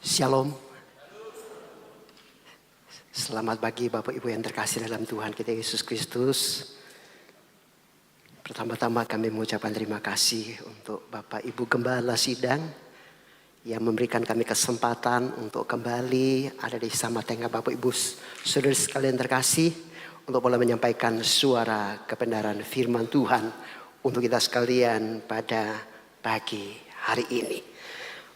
Shalom. Selamat pagi Bapak Ibu yang terkasih dalam Tuhan kita Yesus Kristus. Pertama-tama kami mengucapkan terima kasih untuk Bapak Ibu Gembala Sidang yang memberikan kami kesempatan untuk kembali ada di sama tengah Bapak Ibu saudara sekalian terkasih untuk boleh menyampaikan suara kebenaran firman Tuhan untuk kita sekalian pada pagi hari ini.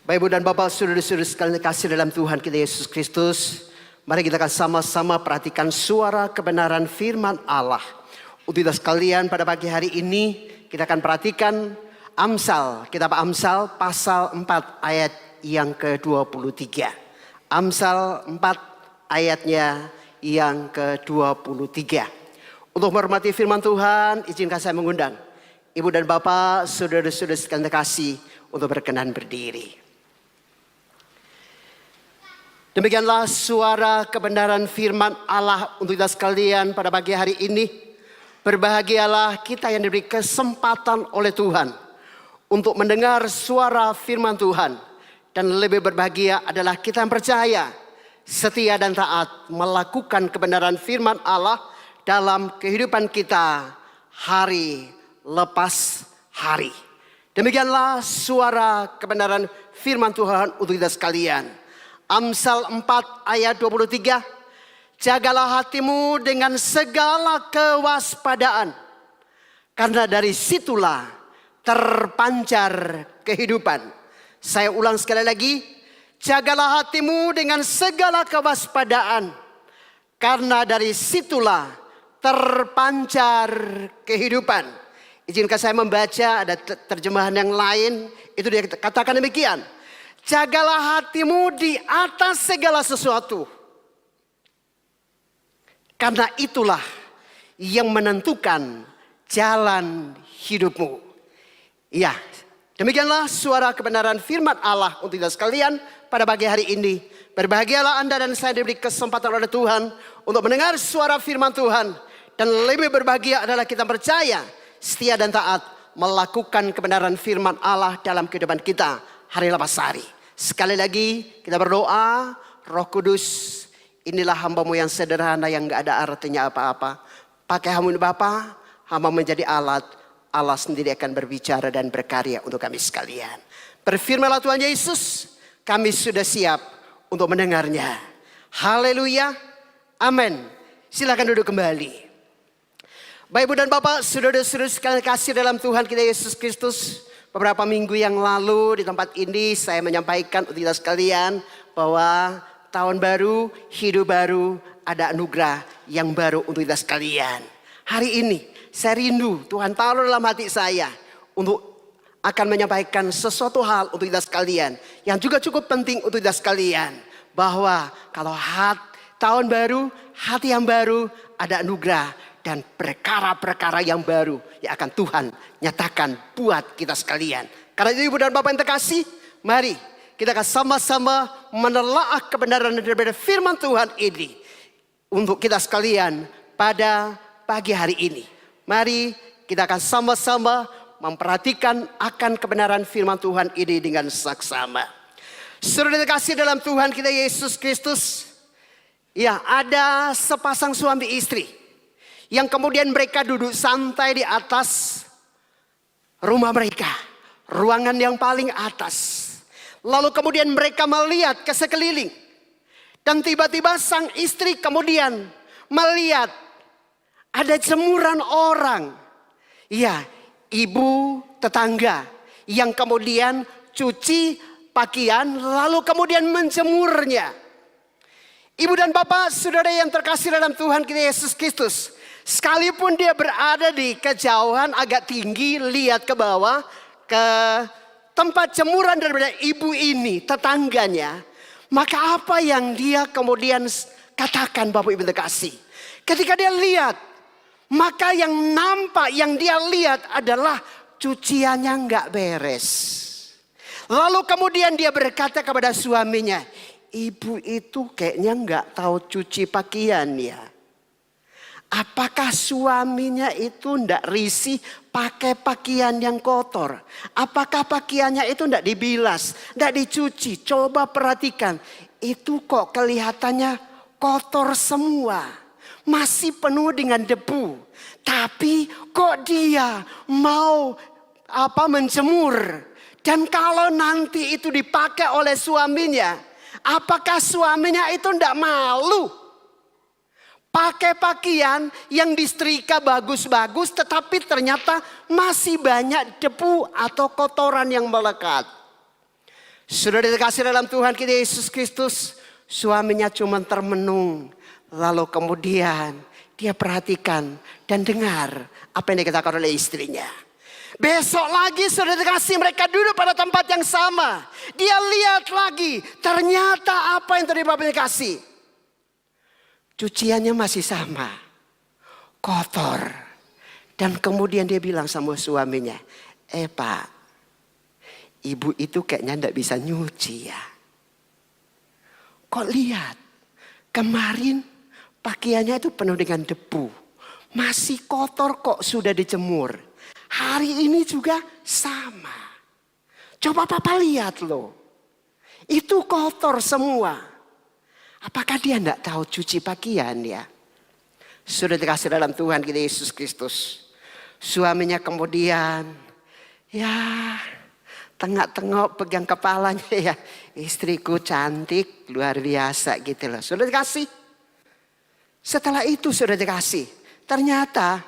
Bapak Ibu dan Bapak saudara-saudara sekalian terkasih dalam Tuhan kita Yesus Kristus, mari kita akan sama-sama perhatikan suara kebenaran firman Allah. Untuk kita sekalian pada pagi hari ini kita akan perhatikan Amsal, kitab Amsal pasal 4 ayat yang ke-23. Amsal 4 ayatnya yang ke-23. Untuk menghormati firman Tuhan, izinkan saya mengundang Ibu dan Bapak, saudara-saudara sekalian terkasih untuk berkenan berdiri. Demikianlah suara kebenaran firman Allah untuk kita sekalian pada pagi hari ini. Berbahagialah kita yang diberi kesempatan oleh Tuhan untuk mendengar suara firman Tuhan. Dan lebih berbahagia adalah kita yang percaya, setia dan taat melakukan kebenaran firman Allah dalam kehidupan kita hari lepas hari. Demikianlah suara kebenaran firman Tuhan untuk kita sekalian. Amsal 4 ayat 23. Jagalah hatimu dengan segala kewaspadaan, karena dari situlah terpancar kehidupan. Saya ulang sekali lagi. Jagalah hatimu dengan segala kewaspadaan, karena dari situlah terpancar kehidupan. Izinkan saya membaca, ada terjemahan yang lain. Itu dia katakan demikian. Jagalah hatimu di atas segala sesuatu, karena itulah yang menentukan jalan hidupmu. Ya, demikianlah suara kebenaran firman Allah untuk kita sekalian pada pagi hari ini. Berbahagialah Anda dan saya diberi kesempatan oleh Tuhan untuk mendengar suara firman Tuhan. Dan lebih berbahagia adalah kita percaya, setia dan taat melakukan kebenaran firman Allah dalam kehidupan kita hari lepas hari. Sekali lagi kita berdoa, Roh Kudus, inilah hamba-Mu yang sederhana yang gak ada artinya apa-apa. Pakai hamba Bapa, hamba menjadi alat. Allah sendiri akan berbicara dan berkarya untuk kami sekalian. Berfirmanlah Tuhan Yesus, kami sudah siap untuk mendengarnya. Haleluya, amin. Silakan duduk kembali. Bapak Ibu dan Bapak, saudara-saudara sekalian kasih dalam Tuhan kita Yesus Kristus. Beberapa minggu yang lalu di tempat ini saya menyampaikan untuk kita sekalian bahwa tahun baru, hidup baru, ada anugerah yang baru untuk kita sekalian. Hari ini saya rindu Tuhan taruh dalam hati saya untuk akan menyampaikan sesuatu hal untuk kita sekalian yang juga cukup penting untuk kita sekalian. Bahwa kalau tahun baru, hati yang baru, ada anugerah dan perkara-perkara yang baru yang akan Tuhan nyatakan buat kita sekalian. Karena itu Ibu dan Bapak yang terkasih, mari kita akan sama-sama menelaah kebenaran daripada firman Tuhan ini untuk kita sekalian pada pagi hari ini. Mari kita akan sama-sama memperhatikan akan kebenaran firman Tuhan ini dengan saksama. Saudara terkasih dalam Tuhan kita Yesus Kristus, ya, ada sepasang suami istri yang kemudian mereka duduk santai di atas rumah mereka, ruangan yang paling atas. Lalu kemudian mereka melihat ke sekeliling. Dan tiba-tiba sang istri kemudian melihat ada jemuran orang. Ya, ibu tetangga yang kemudian cuci pakaian lalu kemudian menjemurnya. Ibu dan Bapak, saudara yang terkasih dalam Tuhan kita Yesus Kristus, sekalipun dia berada di kejauhan agak tinggi, lihat ke bawah, ke tempat jemuran daripada ibu ini, tetangganya. Maka apa yang dia kemudian katakan Bapak Ibu terkasih? Ketika dia lihat, maka yang nampak, yang dia lihat adalah cuciannya nggak beres. Lalu kemudian dia berkata kepada suaminya, ibu itu kayaknya nggak tahu cuci pakaian ya. Apakah suaminya itu tidak risih pakai pakaian yang kotor? Apakah pakaiannya itu tidak dibilas, tidak dicuci? Coba perhatikan, itu kok kelihatannya kotor semua. Masih penuh dengan debu. Tapi kok dia mau menjemur? Dan kalau nanti itu dipakai oleh suaminya, apakah suaminya itu tidak malu? Pakai pakaian yang disetrika bagus-bagus tetapi ternyata masih banyak debu atau kotoran yang melekat. Sudah dikasih dalam Tuhan kita Yesus Kristus, suaminya cuma termenung. Lalu kemudian dia perhatikan dan dengar apa yang dikatakan oleh istrinya. Besok lagi sudah dikasih mereka duduk pada tempat yang sama. Dia lihat lagi, ternyata apa yang tadi Bapak dikasih. Cuciannya masih sama, kotor. Dan kemudian dia bilang sama suaminya, Pak, ibu itu kayaknya tidak bisa nyuci ya. Kok lihat, kemarin pakaiannya itu penuh dengan debu. Masih kotor kok sudah dijemur. Hari ini juga sama. Coba Papa lihat loh, itu kotor semua. Apakah dia tidak tahu cuci pakaian ya? Sudah dikasih dalam Tuhan kita Yesus Kristus. Suaminya kemudian tengok-tengok pegang kepalanya ya. Istriku cantik luar biasa gitu loh. Sudah dikasih. Setelah itu sudah dikasih. Ternyata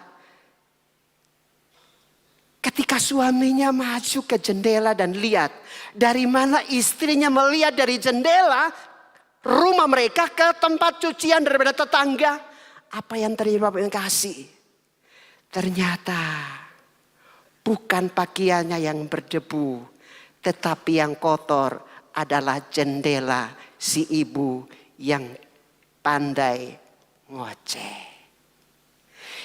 ketika suaminya maju ke jendela dan lihat. Dari mana istrinya melihat dari jendela rumah mereka ke tempat cucian daripada tetangga. Apa yang terjadi Bapak yang kasih? Ternyata bukan pakaiannya yang berdebu. Tetapi yang kotor adalah jendela si ibu yang pandai ngoceh.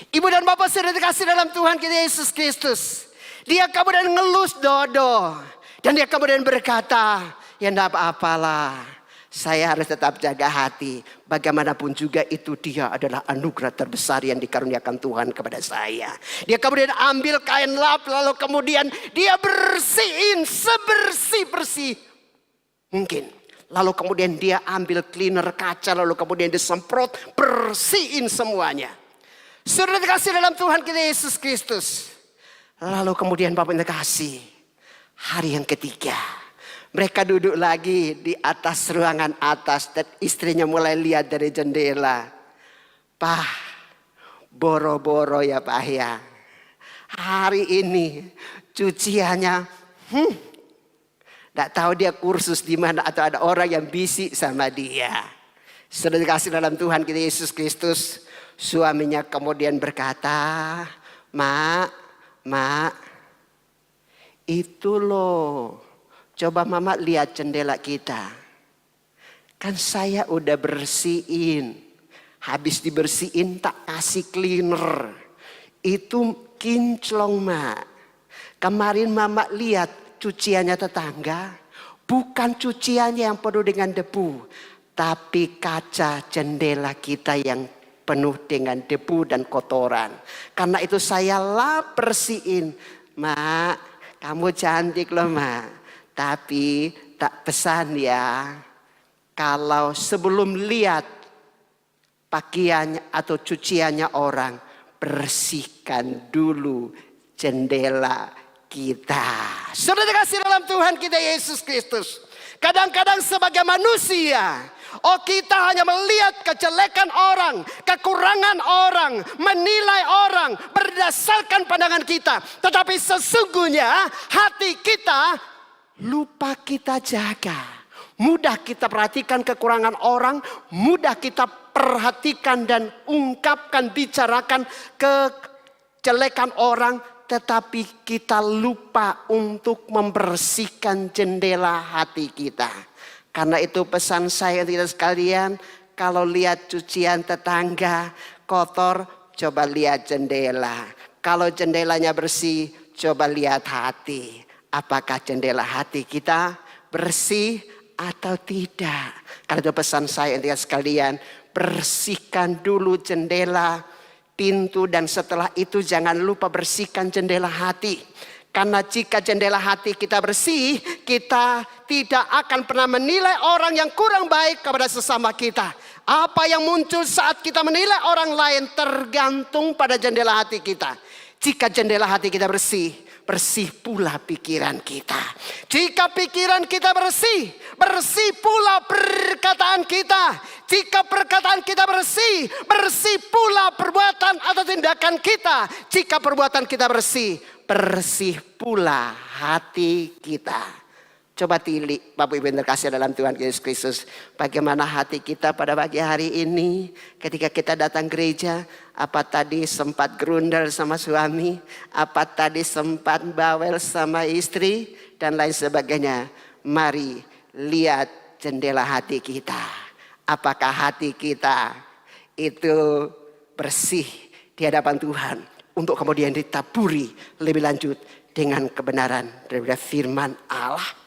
Ibu dan Bapak sudah dikasih dalam Tuhan kita Yesus Kristus. Dia kemudian ngelus dodo. Dan dia kemudian berkata, ya enggak apa-apalah. Saya harus tetap jaga hati. Bagaimanapun juga itu dia adalah anugerah terbesar yang dikaruniakan Tuhan kepada saya. Dia kemudian ambil kain lap lalu kemudian dia bersihin sebersih-bersih mungkin. Lalu kemudian dia ambil cleaner kaca lalu kemudian disemprot bersihin semuanya. Sudah dikasih dalam Tuhan kita Yesus Kristus. Lalu kemudian Bapak yang dikasih hari yang ketiga. Mereka duduk lagi di atas ruangan atas dan istrinya mulai lihat dari jendela. Pak, boro-boro ya Pak ya. Hari ini cuciannya, tidak tahu dia kursus di mana atau ada orang yang bisik sama dia. Sudah dikasih dalam Tuhan kita Yesus Kristus. Suaminya kemudian berkata, Mak, itu loh. Coba Mama lihat jendela kita. Kan saya udah bersihin. Habis dibersihin tak kasih cleaner. Itu kinclong Mak. Kemarin Mama lihat cuciannya tetangga. Bukan cuciannya yang penuh dengan debu. Tapi kaca jendela kita yang penuh dengan debu dan kotoran. Karena itu saya lap bersihin. Mak, kamu cantik loh Mak. Tapi tak pesan ya, kalau sebelum lihat pakaiannya atau cuciannya orang, bersihkan dulu jendela kita. Sudah dikasih dalam Tuhan kita Yesus Kristus. Kadang-kadang sebagai manusia, kita hanya melihat kejelekan orang, kekurangan orang, menilai orang berdasarkan pandangan kita. Tetapi sesungguhnya hati kita lupa kita jaga. Mudah kita perhatikan kekurangan orang. Mudah kita perhatikan dan ungkapkan, bicarakan kejelekan orang. Tetapi kita lupa untuk membersihkan jendela hati kita. Karena itu pesan saya tidak sekalian. Kalau lihat cucian tetangga kotor, coba lihat jendela. Kalau jendelanya bersih, coba lihat hati. Apakah jendela hati kita bersih atau tidak? Karena itu pesan saya tidak sekalian. Bersihkan dulu jendela pintu, dan setelah itu jangan lupa bersihkan jendela hati. Karena jika jendela hati kita bersih, kita tidak akan pernah menilai orang yang kurang baik kepada sesama kita. Apa yang muncul saat kita menilai orang lain tergantung pada jendela hati kita. Jika jendela hati kita bersih, bersih pula pikiran kita. Jika pikiran kita bersih, bersih pula perkataan kita. Jika perkataan kita bersih, bersih pula perbuatan atau tindakan kita. Jika perbuatan kita bersih, bersih pula hati kita. Coba tilik Bapak Ibu yang terkasih dalam Tuhan Yesus Kristus. Bagaimana hati kita pada pagi hari ini ketika kita datang gereja. Apa tadi sempat gerundel sama suami, apa tadi sempat bawel sama istri, dan lain sebagainya. Mari lihat jendela hati kita. Apakah hati kita itu bersih di hadapan Tuhan, untuk kemudian ditaburi lebih lanjut dengan kebenaran daripada firman Allah.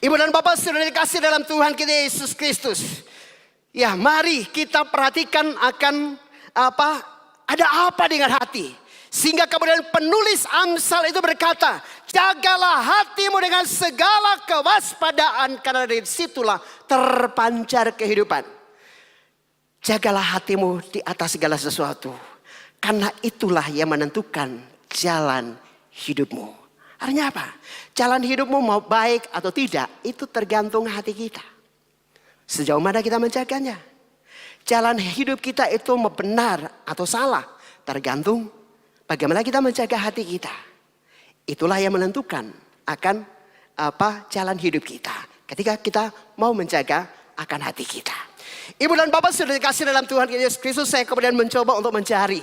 Ibu dan Bapak sudah dikasih dalam Tuhan kita Yesus Kristus. Ya, mari kita perhatikan akan ada apa dengan hati. Sehingga kemudian penulis Amsal itu berkata, jagalah hatimu dengan segala kewaspadaan, karena dari situlah terpancar kehidupan. Jagalah hatimu di atas segala sesuatu, karena itulah yang menentukan jalan hidupmu. Artinya apa? Jalan hidupmu mau baik atau tidak, itu tergantung hati kita. Sejauh mana kita menjaganya. Jalan hidup kita itu mau benar atau salah, tergantung bagaimana kita menjaga hati kita. Itulah yang menentukan akan jalan hidup kita. Ketika kita mau menjaga akan hati kita. Ibu dan Bapak sudah dikasih dalam Tuhan Yesus Kristus, saya kemudian mencoba untuk mencari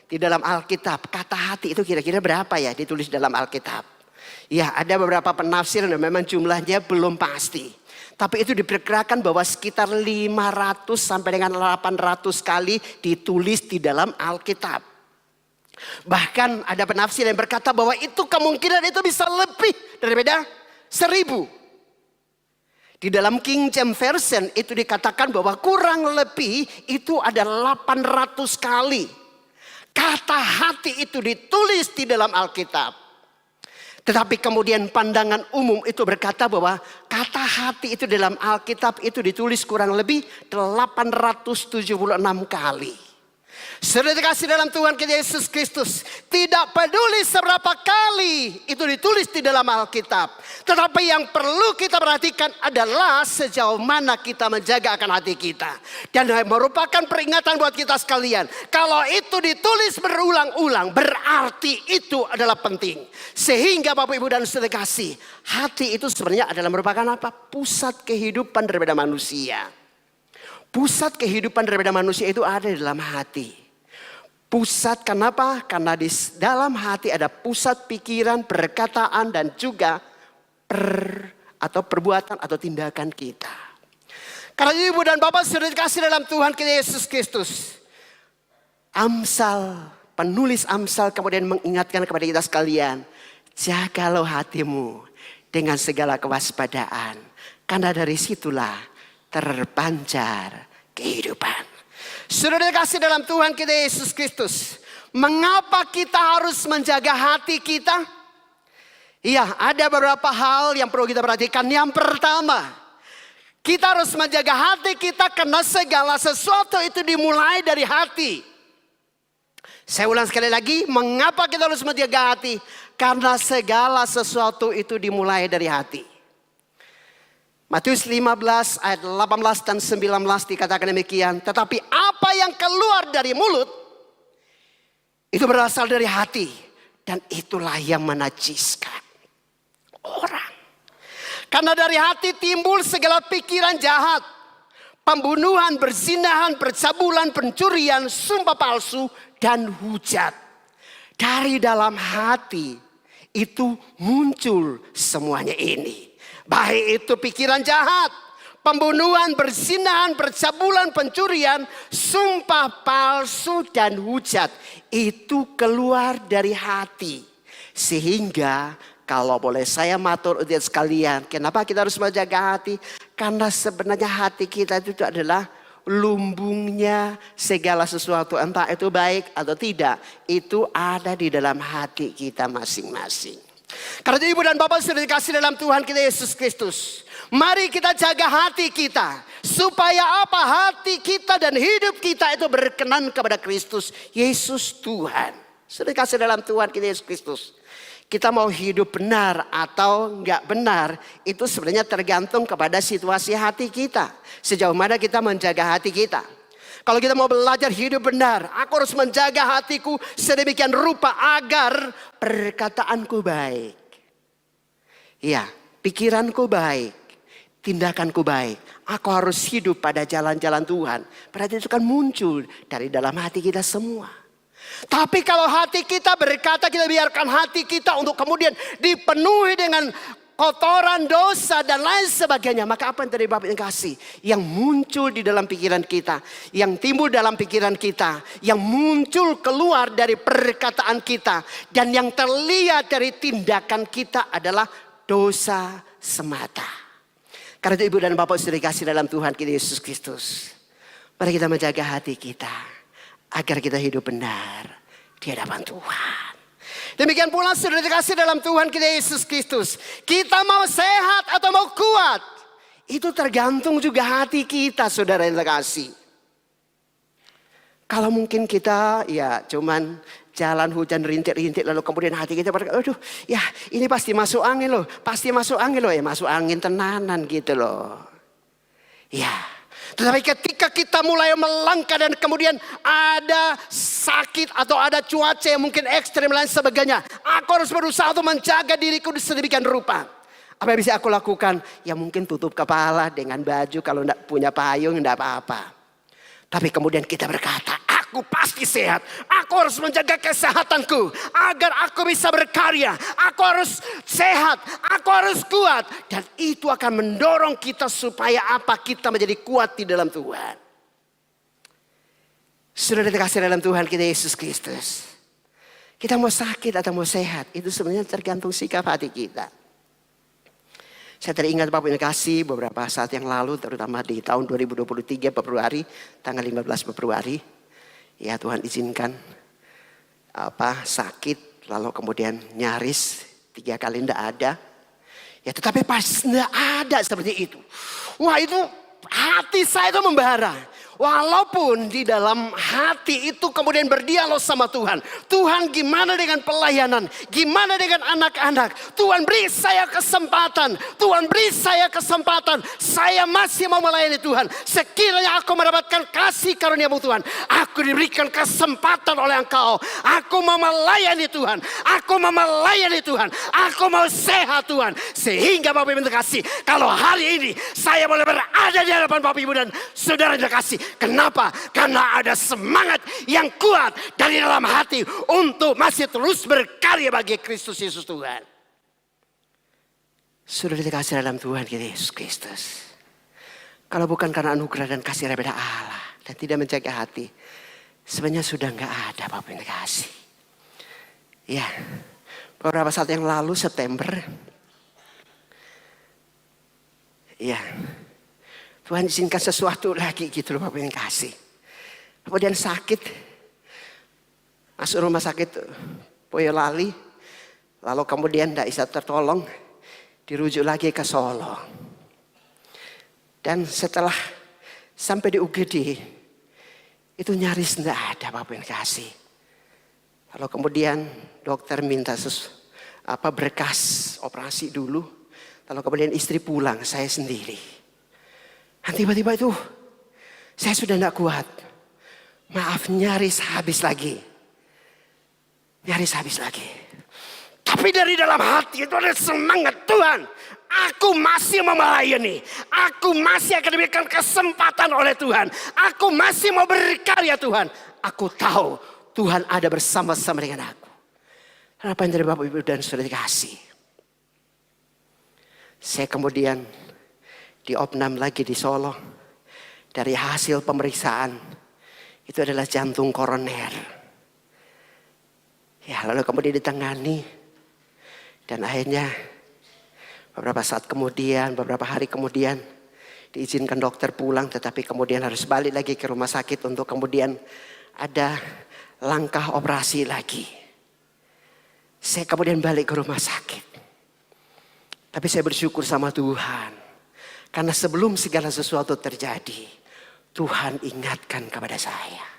di dalam Alkitab. Kata hati itu kira-kira berapa ya ditulis dalam Alkitab. Ya, ada beberapa penafsiran dan memang jumlahnya belum pasti. Tapi itu diperkirakan bahwa sekitar 500 sampai dengan 800 kali ditulis di dalam Alkitab. Bahkan ada penafsir yang berkata bahwa itu kemungkinan itu bisa lebih daripada 1000. Di dalam King James Version itu dikatakan bahwa kurang lebih itu ada 800 kali. Kata hati itu ditulis di dalam Alkitab. Tetapi kemudian pandangan umum itu berkata bahwa kata hati itu dalam Alkitab itu ditulis kurang lebih 876 kali. Sudah dikasih dalam Tuhan kita Yesus Kristus. Tidak peduli seberapa kali itu ditulis di dalam Alkitab. Tetapi yang perlu kita perhatikan adalah sejauh mana kita menjaga akan hati kita. Dan merupakan peringatan buat kita sekalian. Kalau itu ditulis berulang-ulang, berarti itu adalah penting. Sehingga Bapak Ibu dan Saudara kasih, hati itu sebenarnya adalah merupakan apa? Pusat kehidupan daripada manusia. Pusat kehidupan daripada manusia itu ada di dalam hati. Pusat kenapa? Karena di dalam hati ada pusat pikiran, perkataan, dan juga perbuatan atau tindakan kita. Karena Ibu dan Bapak sudah dikasih dalam Tuhan kita Yesus Kristus. Amsal, penulis Amsal kemudian mengingatkan kepada kita sekalian. Jagalah hatimu dengan segala kewaspadaan. Karena dari situlah terpancar kehidupan. Sudah dikasih dalam Tuhan kita Yesus Kristus. Mengapa kita harus menjaga hati kita? Iya, ada beberapa hal yang perlu kita perhatikan. Yang pertama, kita harus menjaga hati kita karena segala sesuatu itu dimulai dari hati. Saya ulang sekali lagi, mengapa kita harus menjaga hati? Karena segala sesuatu itu dimulai dari hati. Matius 15 ayat 18 dan 19 dikatakan demikian. Tetapi apa yang keluar dari mulut itu berasal dari hati. Dan itulah yang menajiskan orang. Karena dari hati timbul segala pikiran jahat. Pembunuhan, berzinahan, percabulan, pencurian, sumpah palsu, dan hujat. Dari dalam hati itu muncul semuanya ini. Baik itu pikiran jahat, pembunuhan, berzinahan, percabulan, pencurian, sumpah palsu, dan hujat. Itu keluar dari hati. Sehingga kalau boleh saya matur untuk sekalian, kenapa kita harus menjaga hati? Karena sebenarnya hati kita itu adalah lumbungnya segala sesuatu, entah itu baik atau tidak, itu ada di dalam hati kita masing-masing. Karena itu ibu dan bapak sudah dikasih dalam Tuhan kita Yesus Kristus, mari kita jaga hati kita. Supaya apa? Hati kita dan hidup kita itu berkenan kepada Kristus Yesus Tuhan. Sudah dikasih dalam Tuhan kita Yesus Kristus. Kita mau hidup benar atau enggak benar, itu sebenarnya tergantung kepada situasi hati kita. Sejauh mana kita menjaga hati kita. Kalau kita mau belajar hidup benar, aku harus menjaga hatiku sedemikian rupa agar perkataanku baik. Iya, pikiranku baik, tindakanku baik. Aku harus hidup pada jalan-jalan Tuhan. Berarti itu kan muncul dari dalam hati kita semua. Tapi kalau hati kita berkata, kita biarkan hati kita untuk kemudian dipenuhi dengan kotoran, dosa dan lain sebagainya. Maka apa yang tadi Bapak yang kasih? Yang muncul di dalam pikiran kita. Yang timbul dalam pikiran kita. Yang muncul keluar dari perkataan kita. Dan yang terlihat dari tindakan kita adalah dosa semata. Karena itu ibu dan bapak sudah dikasih dalam Tuhan kita Yesus Kristus. Mari kita menjaga hati kita. Agar kita hidup benar di hadapan Tuhan. Demikian pula sudah dikasih dalam Tuhan kita Yesus Kristus. Kita mau sehat atau mau kuat, itu tergantung juga hati kita, saudara yang terkasih. Kalau mungkin kita ya cuman jalan hujan rintik-rintik lalu kemudian hati kita berkata, aduh ya ini pasti masuk angin loh. Pasti masuk angin loh, ya masuk angin tenanan gitu loh. Ya. Tetapi ketika kita mulai melangkah dan kemudian ada sakit atau ada cuaca yang mungkin ekstrem lain sebagainya. Aku harus berusaha untuk menjaga diriku sedemikian rupa. Apa yang bisa aku lakukan? Ya mungkin tutup kepala dengan baju, kalau tidak punya payung tidak apa-apa. Tapi kemudian kita berkata, aku pasti sehat. Aku harus menjaga kesehatanku agar aku bisa berkarya. Aku harus sehat, aku harus kuat. Dan itu akan mendorong kita supaya apa? Kita menjadi kuat di dalam Tuhan. Sudah dikasih dalam Tuhan kita Yesus Kristus. Kita mau sakit atau mau sehat, itu sebenarnya tergantung sikap hati kita. Saya teringat Bapak yang kasih beberapa saat yang lalu, terutama di tahun 2023 Februari, tanggal 15 Februari. Ya Tuhan izinkan sakit, lalu kemudian nyaris 3 kali tidak ada. Ya tetapi pas tidak ada seperti itu. Wah itu hati saya itu membara. Walaupun di dalam hati itu kemudian berdialog sama Tuhan. Tuhan gimana dengan pelayanan? Gimana dengan anak-anak? Tuhan beri saya kesempatan. Tuhan beri saya kesempatan. Saya masih mau melayani Tuhan. Sekiranya aku mendapatkan kasih karunia-Mu Tuhan. Aku diberikan kesempatan oleh Engkau. Aku mau melayani Tuhan. Aku mau melayani Tuhan. Aku mau sehat Tuhan. Sehingga Bapak Ibu terkasih. Kalau hari ini saya boleh berada di hadapan Bapak Ibu dan Saudara terkasih. Kenapa? Karena ada semangat yang kuat dari dalam hati untuk masih terus berkarya bagi Kristus Yesus Tuhan. Sudah dikasih dalam Tuhan kita Yesus Kristus. Kalau bukan karena anugerah dan kasih daripada Allah dan tidak menjaga hati, sebenarnya sudah enggak ada Bapak yang dikasih. Ya, beberapa saat yang lalu September, ya. Tuhan izinkan sesuatu lagi gitu loh Bapak yang kasih. Kemudian sakit. Masuk rumah sakit Boyolali. Lalu kemudian tidak bisa tertolong. Dirujuk lagi ke Solo. Dan setelah sampai di UGD. Itu nyaris tidak ada Bapak yang kasih. Lalu kemudian dokter minta berkas operasi dulu. Lalu kemudian istri pulang, saya sendiri. Dan tiba-tiba itu saya sudah tidak kuat. Maaf, nyaris habis lagi. Nyaris habis lagi. Tapi dari dalam hati itu ada semangat Tuhan. Aku masih mau melayani. Aku masih akan diberikan kesempatan oleh Tuhan. Aku masih mau berkarya Tuhan. Aku tahu Tuhan ada bersama-sama dengan aku. Apa yang dari Bapak Ibu dan Saudara dikasih. Saya kemudian di opnam lagi di Solo. Dari hasil pemeriksaan. Itu adalah jantung koroner. Ya lalu kemudian ditangani. Dan akhirnya beberapa saat kemudian, beberapa hari kemudian. diizinkan dokter pulang, tetapi kemudian harus balik lagi ke rumah sakit untuk kemudian ada langkah operasi lagi. Saya kemudian balik ke rumah sakit. Tapi saya bersyukur sama Tuhan. Karena sebelum segala sesuatu terjadi, Tuhan ingatkan kepada saya.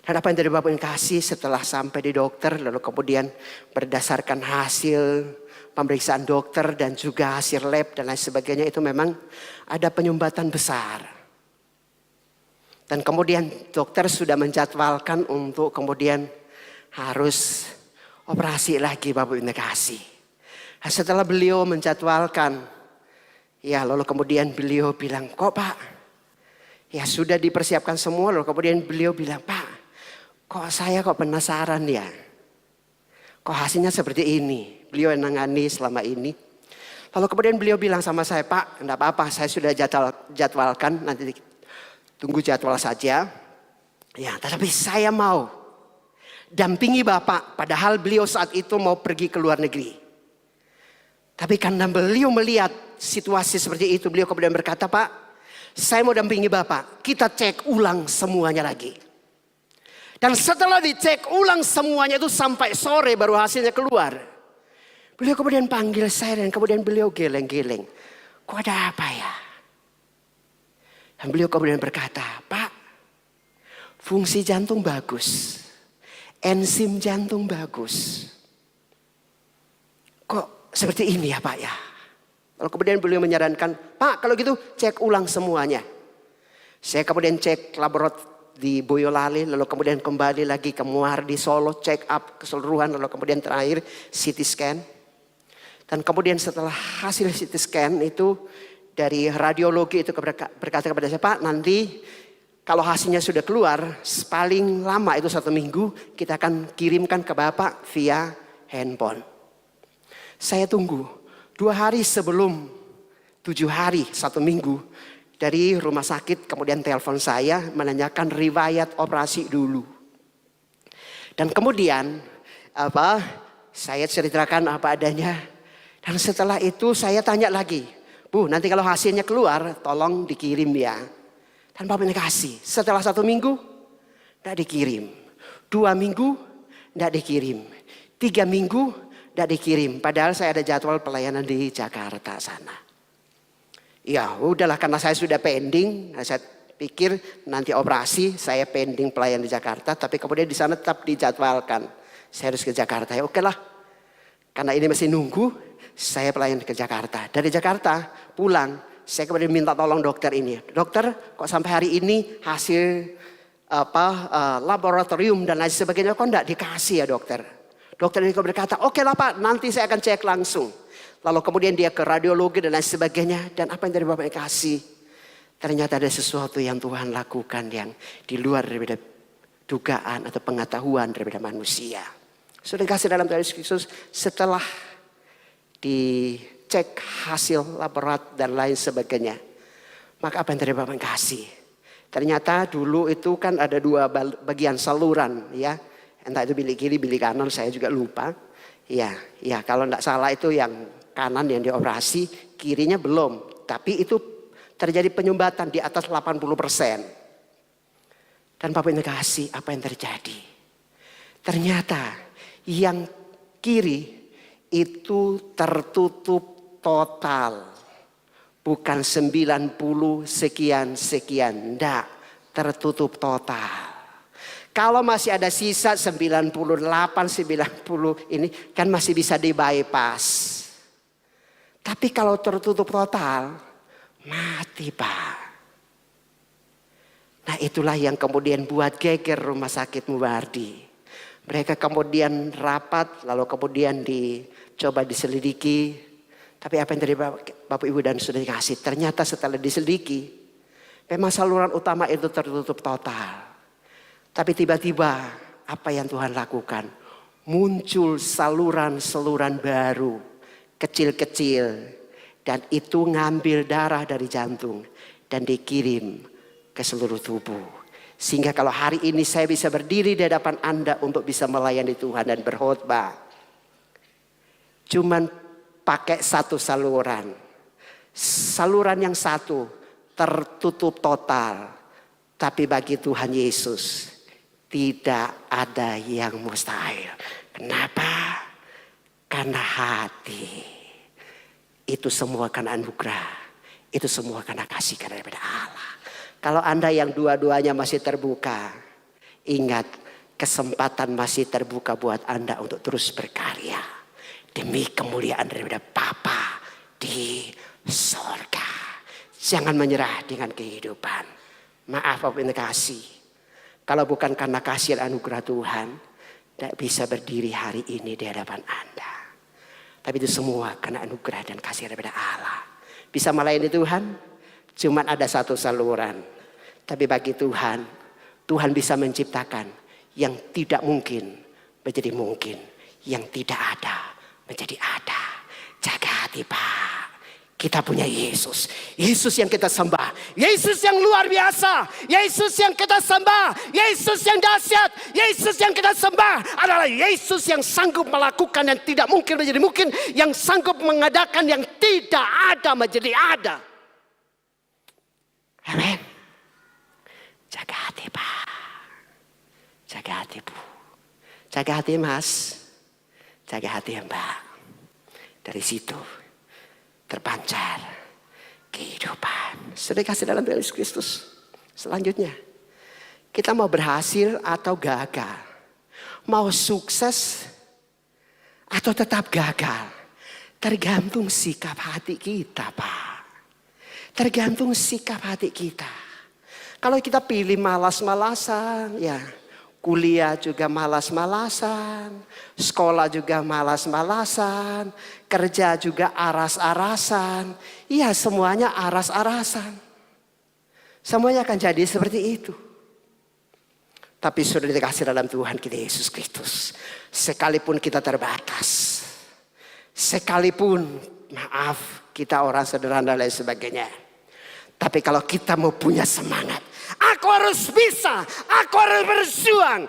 Dan apa yang dari Bapak yang kasih setelah sampai di dokter, lalu kemudian berdasarkan hasil pemeriksaan dokter dan juga hasil lab dan lain sebagainya, itu memang ada penyumbatan besar. Dan kemudian dokter sudah menjadwalkan untuk kemudian harus operasi lagi Bapak yang kasih. Nah, setelah beliau menjadwalkan, ya lalu kemudian beliau bilang, kok Pak? Ya sudah dipersiapkan semua, lalu kemudian beliau bilang, Pak, kok saya penasaran ya. Kok hasilnya seperti ini? Beliau yang nangani selama ini. Lalu kemudian beliau bilang sama saya, Pak, enggak apa-apa, saya sudah jadwalkan, nanti tunggu jadwal saja. Ya, tetapi saya mau dampingi Bapak, padahal beliau saat itu mau pergi ke luar negeri. Tapi karena beliau melihat situasi seperti itu, beliau kemudian berkata, Pak, saya mau dampingi Bapak, kita cek ulang semuanya lagi. Dan setelah dicek ulang semuanya itu sampai sore baru hasilnya keluar. Beliau kemudian panggil saya dan kemudian beliau geleng-geleng. Kok ada apa ya? Dan beliau kemudian berkata, Pak, fungsi jantung bagus. Enzim jantung bagus. Kok seperti ini ya Pak ya? Lalu kemudian beliau menyarankan, Pak kalau gitu cek ulang semuanya. Saya kemudian cek laboratorium di Boyolali, lalu kemudian kembali lagi ke Muar di Solo, check up keseluruhan, lalu kemudian terakhir CT scan. Dan kemudian setelah hasil CT scan itu dari radiologi itu berkata kepada saya, Pak nanti kalau hasilnya sudah keluar paling lama itu 1 minggu kita akan kirimkan ke Bapak via handphone. Saya tunggu 2 hari sebelum 7 hari 1 minggu. Dari rumah sakit kemudian telepon saya menanyakan riwayat operasi dulu. Dan kemudian saya ceritakan apa adanya. Dan setelah itu saya tanya lagi, Bu nanti kalau hasilnya keluar tolong dikirim ya. Dan Bapak kasih. Setelah 1 minggu tidak dikirim. 2 minggu tidak dikirim. 3 minggu tidak dikirim. Padahal saya ada jadwal pelayanan di Jakarta sana. Ya udahlah karena saya sudah pending, saya pikir nanti operasi saya pending pelayan di Jakarta, tapi kemudian di sana tetap dijadwalkan saya harus ke Jakarta. Ya oke lah, karena ini masih nunggu, saya pelayan ke Jakarta. Dari Jakarta pulang, saya kemudian minta tolong dokter ini, dokter kok sampai hari ini hasil laboratorium dan lain sebagainya kok enggak dikasih ya dokter. Dokter ini berkata, oke lah Pak, nanti saya akan cek langsung. Lalu kemudian dia ke radiologi dan lain sebagainya. Dan apa yang dari Bapak kasih. Ternyata ada sesuatu yang Tuhan lakukan yang di luar daripada dugaan atau pengetahuan daripada manusia. Sudah kasih dalam Tuhan Yesus Kristus setelah dicek hasil laboratorium dan lain sebagainya. Maka apa yang dari Bapak kasih. Ternyata dulu itu kan ada 2 bagian saluran ya. Entah itu bilik kiri, bilik kanan saya juga lupa. Ya kalau tidak salah itu yang kanan yang dioperasi, kirinya belum. Tapi itu terjadi penyumbatan di atas 80%. Dan Bapak ini kasih apa yang terjadi. Ternyata yang kiri itu tertutup total. Bukan 90 sekian. Tidak, tertutup total. Kalau masih ada sisa 98, 90 ini kan masih bisa di bypass. Tapi kalau tertutup total, mati Pak. Nah itulah yang kemudian buat geger rumah sakit Muwardi. Mereka kemudian rapat, lalu kemudian dicoba diselidiki. Tapi apa yang dari Bapak Ibu dan sudah dikasih, ternyata setelah diselidiki, memang saluran utama itu tertutup total. Tapi tiba-tiba apa yang Tuhan lakukan? Muncul saluran-saluran baru, kecil-kecil. Dan itu ngambil darah dari jantung dan dikirim ke seluruh tubuh. Sehingga kalau hari ini saya bisa berdiri di hadapan Anda untuk bisa melayani Tuhan dan berkhotbah. Cuman pakai 1 saluran. Saluran yang 1 tertutup total. Tapi bagi Tuhan Yesus tidak ada yang mustahil. Kenapa? Karena hati. Itu semua karena anugerah. Itu semua karena kasih daripada Allah. Kalau Anda yang dua-duanya masih terbuka, ingat kesempatan masih terbuka buat Anda untuk terus berkarya. Demi kemuliaan daripada Bapa di sorga. Jangan menyerah dengan kehidupan. Maaf Bapak Ibu kasih. Kalau bukan karena kasih dan anugerah Tuhan, tidak bisa berdiri hari ini di hadapan Anda. Tapi itu semua karena anugerah dan kasih daripada Allah. Bisa melayani Tuhan, cuma ada satu saluran. Tapi bagi Tuhan, Tuhan bisa menciptakan yang tidak mungkin menjadi mungkin. Yang tidak ada menjadi ada. Jaga hati Pak. Kita punya Yesus. Yesus yang kita sembah. Yesus yang luar biasa. Yesus yang kita sembah. Yesus yang dahsyat. Yesus yang kita sembah adalah Yesus yang sanggup melakukan yang tidak mungkin menjadi mungkin. Yang sanggup mengadakan yang tidak ada menjadi ada. Amin. Jaga hati Pak. Jaga hati Bu. Jaga hati Mas. Jaga hati Mbak. Dari situ terpancar kehidupan. Sudah kasih dalam Yesus Kristus. Selanjutnya, kita mau berhasil atau gagal, mau sukses atau tetap gagal, tergantung sikap hati kita, Pak. Tergantung sikap hati kita. Kalau kita pilih malas-malasan, ya kuliah juga malas-malasan, sekolah juga malas-malasan, kerja juga aras-arasan. Iya, semuanya aras-arasan. Semuanya akan jadi seperti itu. Tapi sudah dikasih dalam Tuhan kita Yesus Kristus. Sekalipun kita terbatas. Sekalipun maaf kita orang sederhana dan lain sebagainya. Tapi kalau kita mau punya semangat. Aku harus bisa, aku harus berjuang,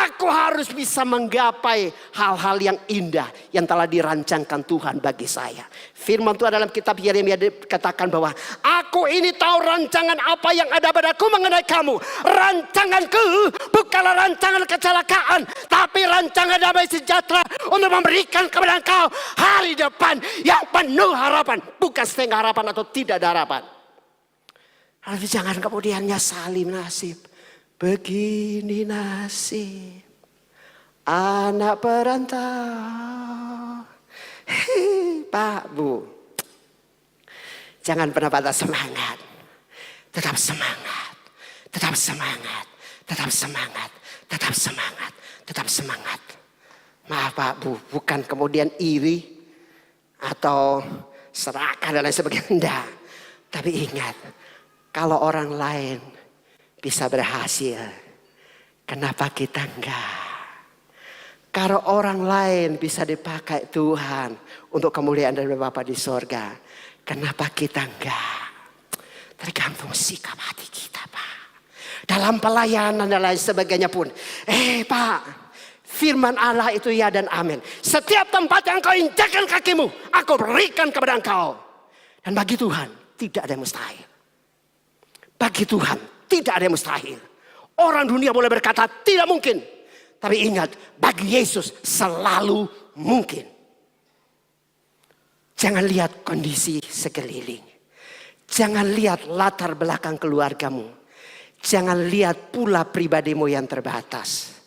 aku harus bisa menggapai hal-hal yang indah yang telah dirancangkan Tuhan bagi saya. Firman Tuhan dalam kitab Yeremia dikatakan bahwa aku ini tahu rancangan apa yang ada padaku mengenai kamu. Rancanganku bukanlah rancangan kecelakaan, tapi rancangan damai sejahtera untuk memberikan kepada engkau hari depan yang penuh harapan. Bukan setengah harapan atau tidak ada harapan. Tapi jangan kemudian nyesali nasib. Begini nasib anak perantau. Pak, Bu. Jangan pernah patah semangat. Tetap semangat. Tetap semangat. Tetap semangat. Tetap semangat. Tetap semangat. Maaf Pak, Bu. Bukan kemudian iri. Atau serakah dan lain sebagainya. Enggak. Tapi ingat. Kalau orang lain bisa berhasil, kenapa kita enggak? Kalau orang lain bisa dipakai Tuhan untuk kemuliaan dari Bapa di sorga, kenapa kita enggak? Tergantung sikap hati kita, Pak. Dalam pelayanan dan lain sebagainya pun. Pak, firman Allah itu ya dan amin. Setiap tempat yang kau injakkan kakimu, aku berikan kepada engkau. Dan bagi Tuhan tidak ada yang mustahil. Bagi Tuhan tidak ada yang mustahil. Orang dunia boleh berkata tidak mungkin. Tapi ingat, bagi Yesus selalu mungkin. Jangan lihat kondisi sekeliling. Jangan lihat latar belakang keluargamu. Jangan lihat pula pribadimu yang terbatas.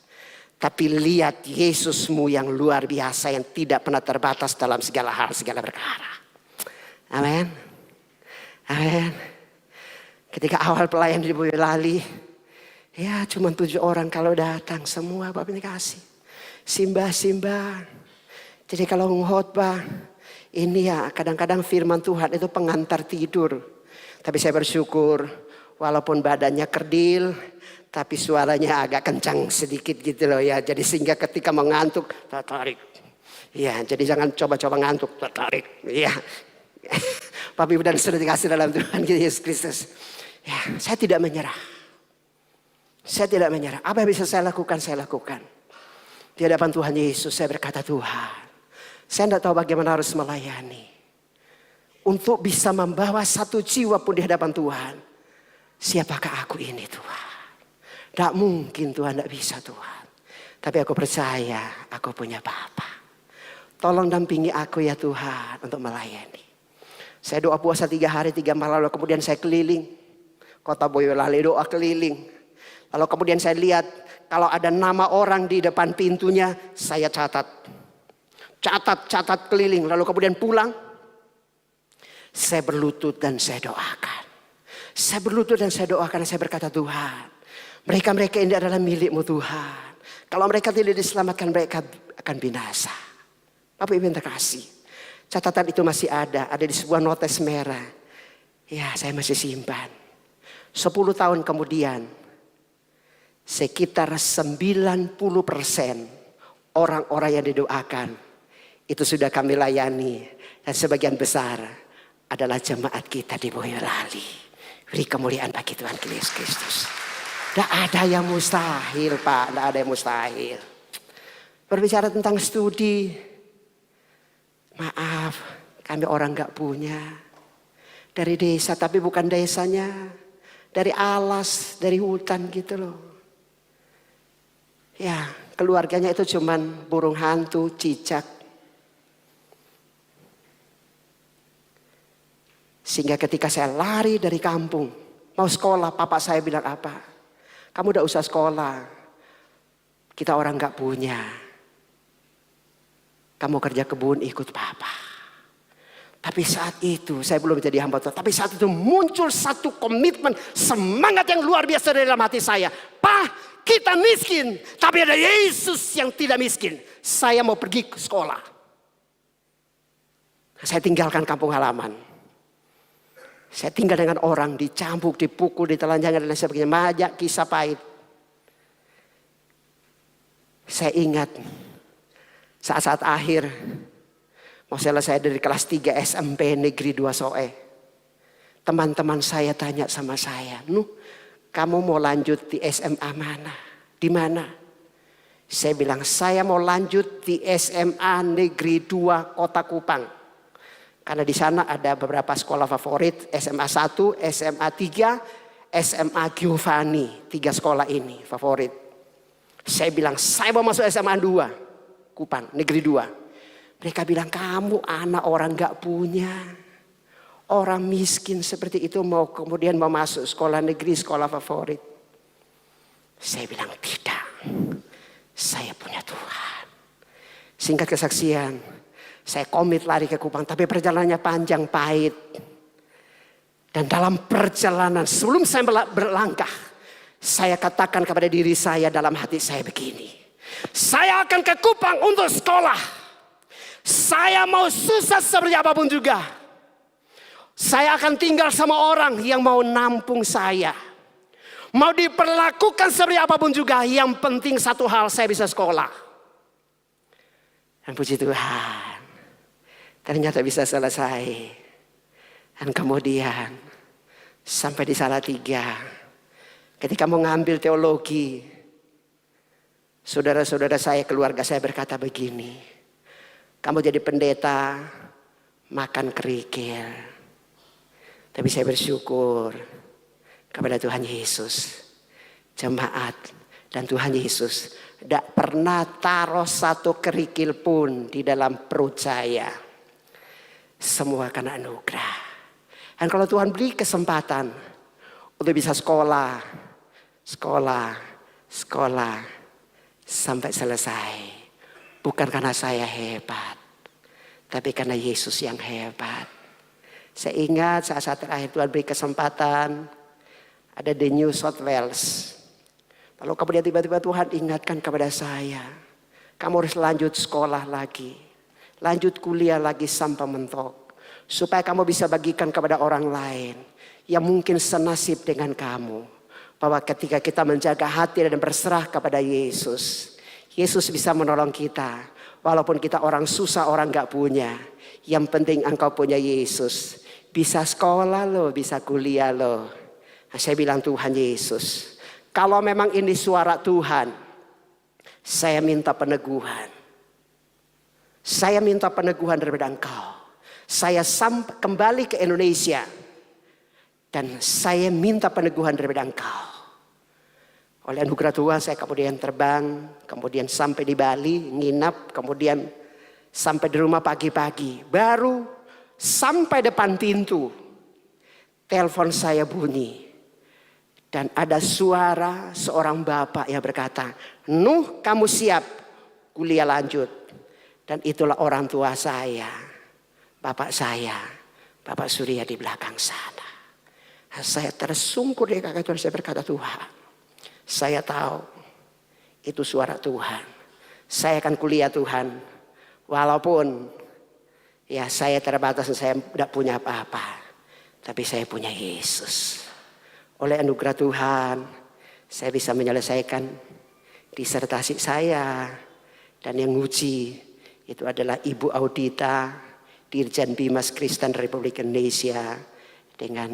Tapi lihat Yesusmu yang luar biasa yang tidak pernah terbatas dalam segala hal, segala perkara. Amin. Amin. Ketika awal pelayan di Boyolali, ya cuma 7 orang kalau datang, semua Bapak kasih. Simbah-simbah. Jadi kalau khotbah, ini ya kadang-kadang firman Tuhan itu pengantar tidur. Tapi saya bersyukur, walaupun badannya kerdil, tapi suaranya agak kencang sedikit gitu loh ya. Jadi sehingga ketika mengantuk, tarik. Ya, jadi jangan coba-coba ngantuk, tarik. Ya. Bapak Ibu dan Saudara dikasih dalam Tuhan Yesus Kristus. Ya, saya tidak menyerah. Saya tidak menyerah. Apa yang bisa saya lakukan, saya lakukan. Di hadapan Tuhan Yesus saya berkata, Tuhan, saya tidak tahu bagaimana harus melayani. untuk bisa membawa satu jiwa pun di hadapan Tuhan. Siapakah aku ini Tuhan? Tidak mungkin Tuhan, tidak bisa Tuhan. Tapi aku percaya aku punya Bapa. Tolong dampingi aku ya Tuhan untuk melayani. Saya doa puasa 3 hari 3 malam, lalu kemudian saya keliling kota Boyolali, doa keliling. Lalu kemudian saya lihat kalau ada nama orang di depan pintunya, saya catat. Catat keliling, lalu kemudian pulang. Saya berlutut dan saya doakan. Saya berlutut dan saya doakan, saya berkata, Tuhan, mereka ini adalah milik-Mu Tuhan. Kalau mereka tidak diselamatkan, mereka akan binasa. Bapak Ibu yang terkasih, catatan itu masih ada di sebuah notes merah. Ya, saya masih simpan. 10 tahun kemudian, sekitar 90% orang-orang yang didoakan itu sudah kami layani. Dan sebagian besar adalah jemaat kita di Boyolali. Beri kemuliaan bagi Tuhan Yesus Kristus. Tidak ada yang mustahil Pak, tidak ada yang mustahil. Berbicara tentang studi, maaf, kami orang gak punya. Dari desa, tapi bukan desanya. Dari alas, dari hutan gitu loh. Ya, keluarganya itu cuman burung hantu, cicak. Sehingga ketika saya lari dari kampung, mau sekolah, papa saya bilang apa? Kamu udah usah sekolah. Kita orang gak punya. Kamu kerja kebun ikut papa. Tapi saat itu saya belum jadi hamba Tuhan. Tapi saat itu muncul satu komitmen, semangat yang luar biasa dalam hati saya. Pak, kita miskin, tapi ada Yesus yang tidak miskin. Saya mau pergi ke sekolah. Saya tinggalkan kampung halaman. Saya tinggal dengan orang, dicambuk, dipukul, ditelanjangi dan lain sebagainya. Banyak kisah pahit. Saya ingat saat-saat akhir, mau selesai dari kelas 3 SMP Negeri 2 Soe. Teman-teman saya tanya sama saya, Nuh, kamu mau lanjut di SMA mana? Di mana? Saya bilang, saya mau lanjut di SMA Negeri 2 Kota Kupang. Karena di sana ada beberapa sekolah favorit, SMA 1, SMA 3, SMA Giovanni. 3 sekolah ini favorit. Saya bilang, saya mau masuk SMA 2. Kupang, Negeri 2. Mereka bilang, kamu anak orang gak punya. Orang miskin seperti itu mau kemudian mau masuk sekolah negeri, sekolah favorit. Saya bilang, tidak. Saya punya Tuhan. Singkat kesaksian, saya komit lari ke Kupang. Tapi perjalanannya panjang, pahit. Dan dalam perjalanan, sebelum saya berlangkah, saya katakan kepada diri saya dalam hati saya begini. Saya akan ke Kupang untuk sekolah. Saya mau susah seperti apapun juga. Saya akan tinggal sama orang yang mau nampung saya. Mau diperlakukan seperti apapun juga. Yang penting satu hal, saya bisa sekolah. Dan puji Tuhan, ternyata bisa selesai. Dan kemudian sampai di Salatiga, ketika mau ngambil teologi, saudara-saudara saya, keluarga saya berkata begini, kamu jadi pendeta, makan kerikil. Tapi saya bersyukur kepada Tuhan Yesus, jemaat dan Tuhan Yesus tidak pernah taruh satu kerikil pun di dalam perut saya. Semua karena anugerah. Dan kalau Tuhan beri kesempatan untuk bisa sekolah sampai selesai. Bukan karena saya hebat, tapi karena Yesus yang hebat. Saya ingat saat terakhir Tuhan beri kesempatan, ada di New South Wales. Lalu kemudian tiba-tiba Tuhan ingatkan kepada saya, kamu harus lanjut sekolah lagi, lanjut kuliah lagi sampai mentok, supaya kamu bisa bagikan kepada orang lain yang mungkin senasib dengan kamu. Bahwa ketika kita menjaga hati dan berserah kepada Yesus, Yesus bisa menolong kita. Walaupun kita orang susah, orang gak punya. Yang penting engkau punya Yesus. Bisa sekolah loh, bisa kuliah loh. Nah, saya bilang, Tuhan Yesus, kalau memang ini suara Tuhan, saya minta peneguhan. Saya minta peneguhan daripada engkau. Saya kembali ke Indonesia. Dan saya minta peneguhan daripada Engkau. Oleh anugerah Tuhan saya kemudian terbang. Kemudian sampai di Bali, nginap. Kemudian sampai di rumah pagi-pagi. Baru sampai depan pintu. Telepon saya bunyi. Dan ada suara seorang bapak yang berkata, Nuh, kamu siap kuliah lanjut. Dan itulah orang tua saya. Bapak saya. Bapak Surya di belakang sana. Saya tersungkur di kaki Tuhan. Saya berkata, Tuhan, saya tahu itu suara Tuhan. Saya akan kuliah Tuhan. Walaupun ya saya terbatas dan saya tidak punya apa-apa. Tapi saya punya Yesus. Oleh anugerah Tuhan, saya bisa menyelesaikan disertasi saya. Dan yang nguji itu adalah Ibu Audita, Dirjen Bimas Kristen Republik Indonesia. Dengan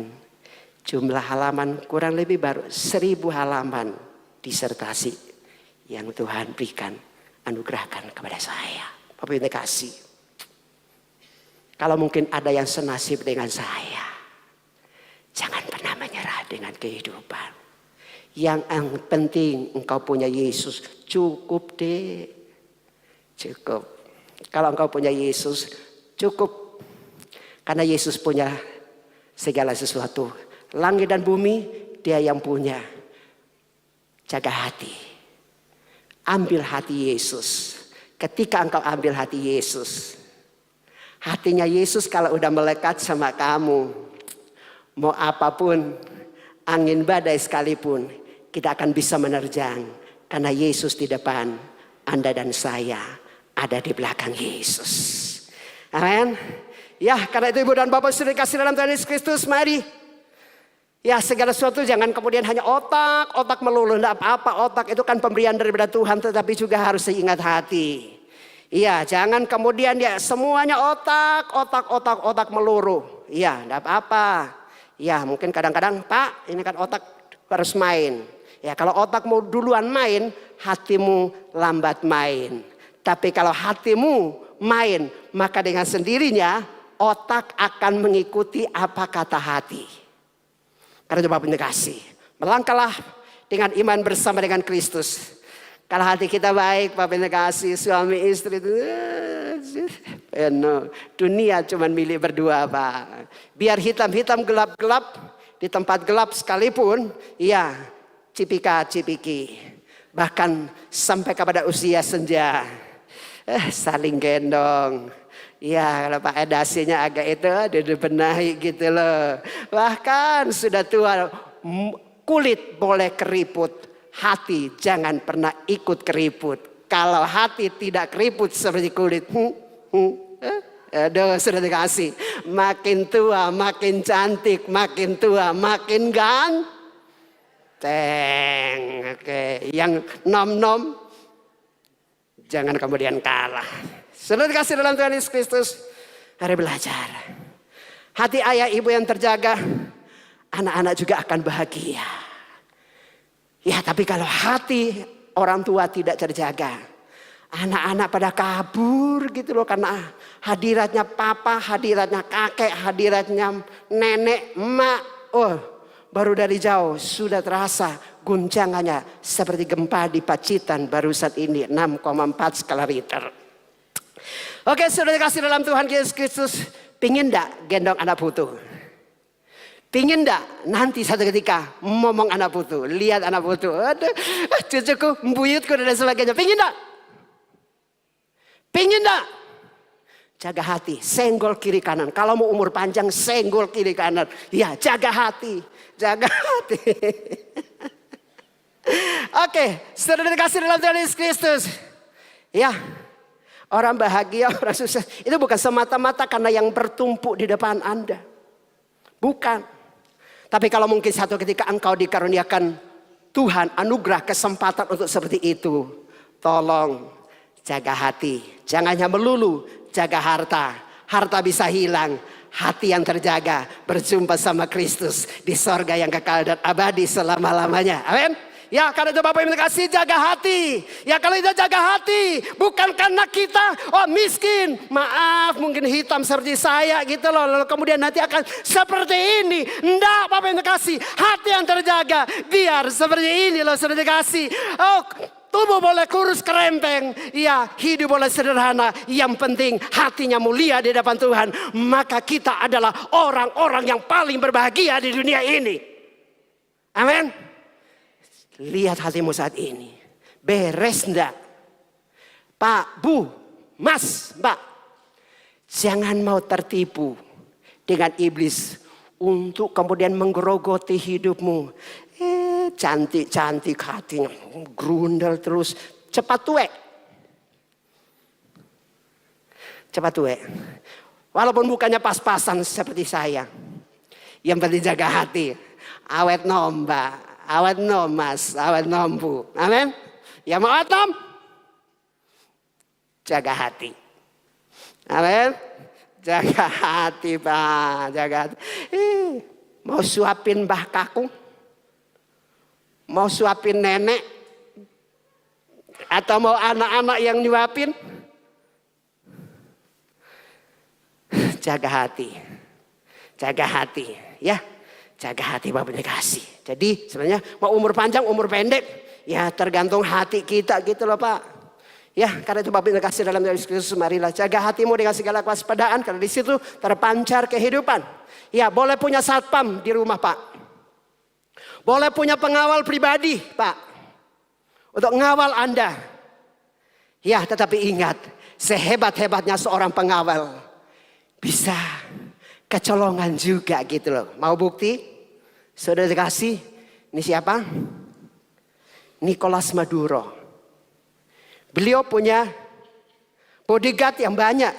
jumlah halaman kurang lebih baru 1000 halaman disertasi yang Tuhan berikan, anugerahkan kepada saya. Bapak Ibu kasih. Kalau mungkin ada yang senasib dengan saya, jangan pernah menyerah dengan kehidupan. Yang penting engkau punya Yesus, cukup deh. Cukup. Kalau engkau punya Yesus, cukup. Karena Yesus punya segala sesuatu. Langit dan bumi dia yang punya. Jaga hati. Ambil hati Yesus. Ketika engkau ambil hati Yesus. Hatinya Yesus kalau udah melekat sama kamu. Mau apapun. Angin badai sekalipun. Kita akan bisa menerjang. Karena Yesus di depan. Anda dan saya ada di belakang Yesus. Amin. Ya, karena itu Ibu dan Bapak sudah dikasih dalam Tuhan Yesus Kristus. Mari. Ya, segala sesuatu jangan kemudian hanya otak melulu. Tidak apa-apa, otak itu kan pemberian daripada Tuhan. Tetapi juga harus diingat hati. Iya, jangan kemudian ya semuanya otak melulu. Iya, tidak apa-apa. Ya, mungkin kadang-kadang Pak, ini kan otak harus main. Ya, kalau otakmu duluan main, hatimu lambat main. Tapi kalau hatimu main, maka dengan sendirinya otak akan mengikuti apa kata hati. Karena itu Bapak kasih. Melangkahlah dengan iman bersama dengan Kristus. Kalau hati kita baik, Bapak kasih, suami istri itu dunia cuma milik berdua, Pak. Biar hitam-hitam gelap-gelap di tempat gelap sekalipun, ya cipika-cipiki. Bahkan sampai kepada usia senja, saling gendong. Ya, kalau Pak edasinya agak itu dibenahi gitu loh. Bahkan sudah tua, kulit boleh keriput, hati jangan pernah ikut keriput. Kalau hati tidak keriput seperti kulit, aduh sudah dikasih. Makin tua makin cantik, makin tua makin ganteng. Oke, yang nom-nom jangan kemudian kalah. Sudah dikasih dalam Tuhan Yesus Kristus. Hari belajar. Hati ayah ibu yang terjaga, anak-anak juga akan bahagia. Ya, tapi kalau hati orang tua tidak terjaga, anak-anak pada kabur gitu loh. Karena hadiratnya papa, hadiratnya kakek, hadiratnya nenek, emak. Oh, baru dari jauh sudah terasa guncangannya seperti gempa di Pacitan baru saat ini 6,4 skala Richter. Oke, sudah dikasih dalam Tuhan Yesus Kristus. Pingin enggak gendong anak putu? Pingin enggak nanti satu ketika ngomong anak putu, lihat anak putu, aduh, cucuku, mbuyutku dan sebagainya. Pingin enggak? Pingin enggak? Jaga hati, senggol kiri kanan. Kalau mau umur panjang, senggol kiri kanan. Ya, jaga hati, jaga hati. Oke, sudah dikasih dalam Tuhan Yesus Kristus. Ya. Orang bahagia, orang sukses itu bukan semata-mata karena yang bertumpuk di depan Anda. Bukan. Tapi kalau mungkin satu ketika engkau dikaruniakan Tuhan anugerah kesempatan untuk seperti itu. Tolong jaga hati. Jangan hanya melulu jaga harta. Harta bisa hilang. Hati yang terjaga berjumpa sama Kristus di sorga yang kekal dan abadi selama-lamanya. Amin. Ya, karena itu Bapak Ibu kasih jaga hati. Ya, kalau itu jaga hati, bukan karena kita miskin, maaf mungkin hitam seperti saya gitu loh. Lalu kemudian nanti akan seperti ini. Enggak, Bapak Ibu kasih hati yang terjaga. Biar seperti ini loh, sudah dikasih. Tubuh boleh kurus kerempeng, ya hidup boleh sederhana. Yang penting hatinya mulia di hadapan Tuhan. Maka kita adalah orang-orang yang paling berbahagia di dunia ini. Amin. Lihat hatimu saat ini. Beres enggak? Pak, Bu, Mas, Mbak. Jangan mau tertipu dengan iblis untuk kemudian menggerogoti hidupmu. Cantik-cantik hatinya, grundel terus, cepat tuek. Cepat tuek. Walaupun bukannya pas-pasan seperti saya. Yang penting jaga hati. Awet nom mbak, awet nom mas, awet nom bu. Amin. Ya mau atom? Jaga hati. Amin. Jaga hati pak, jaga hati. Mau suapin Mbah Kakung? Mau suapin nenek? Atau mau anak-anak yang nyuapin? Jaga hati. Jaga hati. Ya, jaga hati Bapak dikasih. Jadi sebenarnya mau umur panjang, umur pendek. Ya tergantung hati kita gitu loh Pak. Ya karena itu Bapak dikasih dalam Yesus Kristus. Marilah jaga hatimu dengan segala kewaspadaan. Karena di situ terpancar kehidupan. Ya boleh punya satpam di rumah Pak. Boleh punya pengawal pribadi, Pak. Untuk ngawal Anda. Ya, tetapi ingat. Sehebat-hebatnya seorang pengawal. Bisa kecolongan juga gitu loh. Mau bukti? Sudah dikasih. Ini siapa? Nicolas Maduro. Beliau punya bodyguard yang banyak.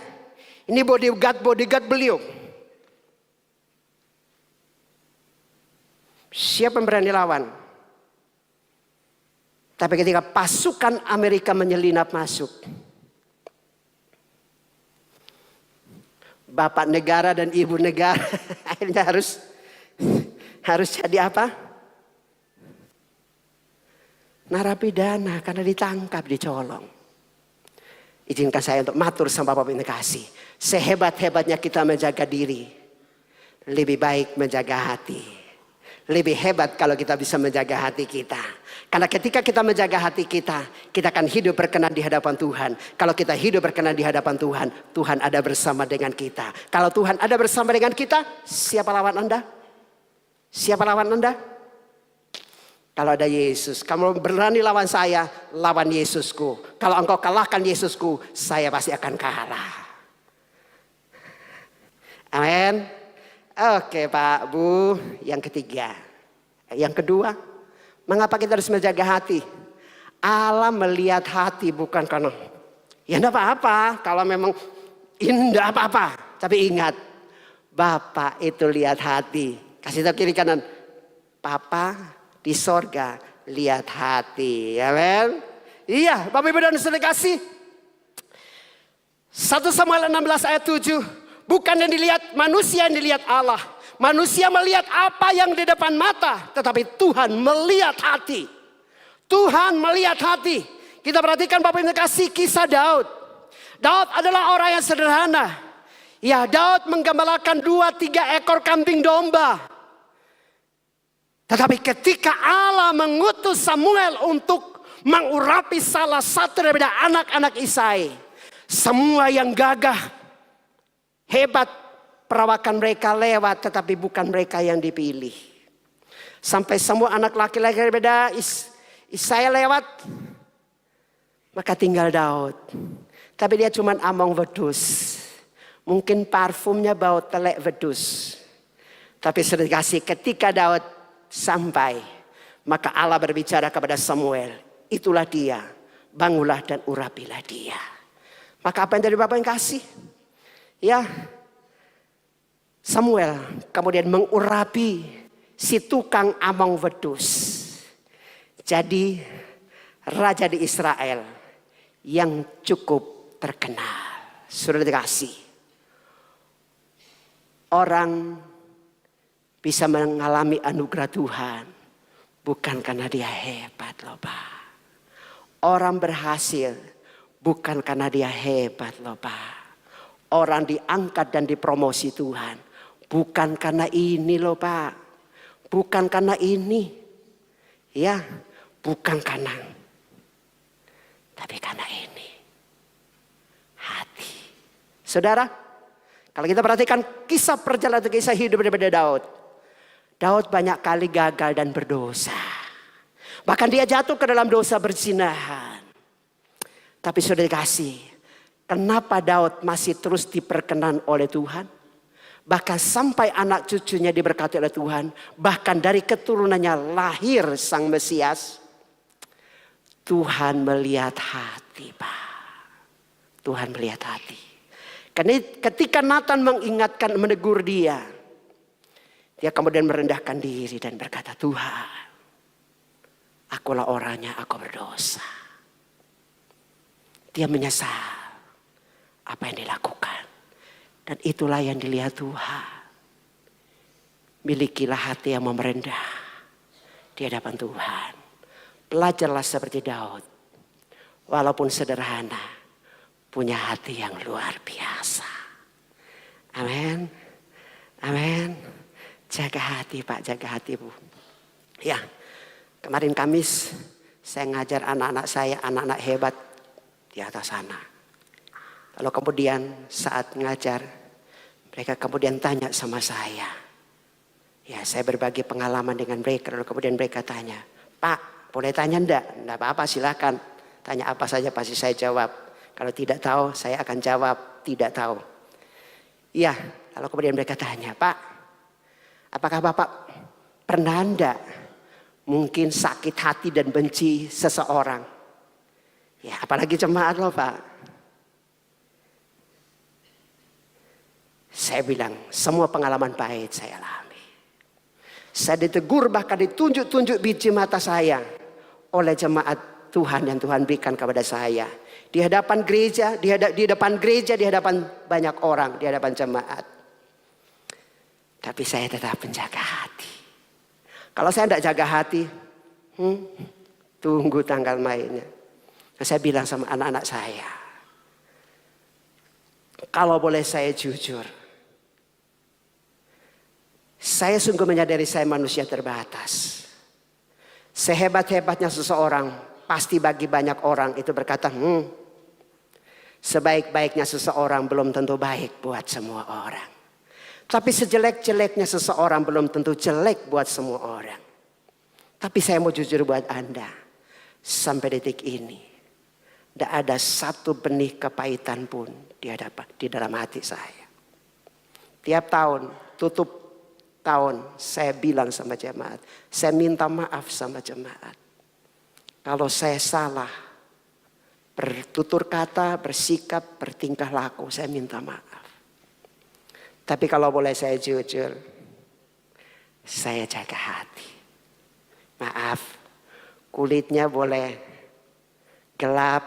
Ini bodyguard beliau. Siapa yang berani lawan? Tapi ketika pasukan Amerika menyelinap masuk. Bapak negara dan ibu negara akhirnya harus jadi apa? Narapidana karena ditangkap, dicolong. Izinkan saya untuk matur sama Bapak Ibu kasih. Sehebat-hebatnya kita menjaga diri. Lebih baik menjaga hati. Lebih hebat kalau kita bisa menjaga hati kita. Karena ketika kita menjaga hati kita akan hidup berkenan di hadapan Tuhan. Kalau kita hidup berkenan di hadapan Tuhan, Tuhan ada bersama dengan kita. Kalau Tuhan ada bersama dengan kita, siapa lawan Anda? Siapa lawan Anda? Kalau ada Yesus, kamu berani lawan saya, lawan Yesusku. Kalau engkau kalahkan Yesusku, saya pasti akan kalah. Amin. Oke Pak, Bu, yang ketiga. Yang kedua, mengapa kita harus menjaga hati? Allah melihat hati bukan karena, ya enggak apa-apa. Kalau memang enggak apa-apa. Tapi ingat, Bapak itu lihat hati. Kasih tahu kiri kanan. Papa di sorga lihat hati. Amin. Iya, Bapak Ibu dan Saudara kasih. 1 Samuel 16 ayat 7. Bukan yang dilihat manusia, yang dilihat Allah. Manusia melihat apa yang di depan mata. Tetapi Tuhan melihat hati. Tuhan melihat hati. Kita perhatikan Bapak Ibu kasih kisah Daud. Daud adalah orang yang sederhana. Ya, Daud menggembalakan 2-3 ekor kambing domba. Tetapi ketika Allah mengutus Samuel untuk mengurapi salah satu daripada anak-anak Isai. Semua yang gagah. Hebat perawakan mereka lewat, tetapi bukan mereka yang dipilih. Sampai semua anak laki-laki berbeda Isai lewat, maka tinggal Daud. Tapi dia cuma among wedus. Mungkin parfumnya bau telek wedus. Tapi sudah dikasih ketika Daud sampai, maka Allah berbicara kepada Samuel. Itulah dia, bangunlah dan urapilah dia. Maka apa yang dari Bapak yang kasih? Ya, Samuel kemudian mengurapi si tukang among wedus. Jadi raja di Israel yang cukup terkenal. Sudah dikasih. Orang bisa mengalami anugerah Tuhan. bukan karena dia hebat loh Pak. Orang berhasil bukan karena dia hebat loh Pak. Orang diangkat dan dipromosi Tuhan bukan karena ini loh Pak. Bukan karena ini. Ya, bukan karena. Tapi karena ini. Hati. Saudara, kalau kita perhatikan kisah perjalanan kisah hidup daripada Daud. Daud banyak kali gagal dan berdosa. Bahkan dia jatuh ke dalam dosa perzinahan. Tapi sudah dikasih. Kenapa Daud masih terus diperkenan oleh Tuhan? Bahkan sampai anak cucunya diberkati oleh Tuhan. Bahkan dari keturunannya lahir sang Mesias. Tuhan melihat hati Pak. Tuhan melihat hati. Karena ketika Nathan mengingatkan, menegur dia. Dia kemudian merendahkan diri dan berkata, Tuhan, akulah orangnya, aku berdosa. Dia menyesal apa yang dilakukan. Dan itulah yang dilihat Tuhan. Milikilah hati yang merendah di hadapan Tuhan. Belajarlah seperti Daud. Walaupun sederhana, punya hati yang luar biasa. Amin. Amin. Jaga hati Pak, jaga hati Bu. Ya, kemarin Kamis saya ngajar anak-anak saya, anak-anak hebat di atas sana. Lalu kemudian saat ngajar, mereka kemudian tanya sama saya. Ya, saya berbagi pengalaman dengan mereka. Lalu kemudian mereka tanya, Pak, boleh tanya enggak? Enggak apa-apa, silakan. Tanya apa saja pasti saya jawab. Kalau tidak tahu, saya akan jawab tidak tahu. Iya, lalu kemudian mereka tanya, Pak, apakah Bapak pernah enggak mungkin sakit hati dan benci seseorang? Ya, apalagi jemaat loh Pak. Saya bilang, semua pengalaman pahit saya alami. Saya ditegur bahkan ditunjuk-tunjuk biji mata saya oleh jemaat Tuhan yang Tuhan berikan kepada saya. Di hadapan gereja, di depan gereja, di hadapan banyak orang, di hadapan jemaat. Tapi saya tetap menjaga hati. Kalau saya tidak jaga hati, tunggu tanggal mainnya. Nah, saya bilang sama anak-anak saya, kalau boleh saya jujur, saya sungguh menyadari saya manusia terbatas. Sehebat-hebatnya seseorang, pasti bagi banyak orang itu berkata, sebaik-baiknya seseorang belum tentu baik buat semua orang. Tapi sejelek-jeleknya seseorang belum tentu jelek buat semua orang. Tapi saya mau jujur buat Anda, sampai detik ini, tidak ada satu benih kepahitan pun di dalam hati saya. Tiap tahun, tutup tahun, saya bilang sama jemaat, saya minta maaf sama jemaat. Kalau saya salah, bertutur kata, bersikap, bertingkah laku, saya minta maaf. Tapi kalau boleh saya jujur, saya jaga hati. Maaf, kulitnya boleh gelap,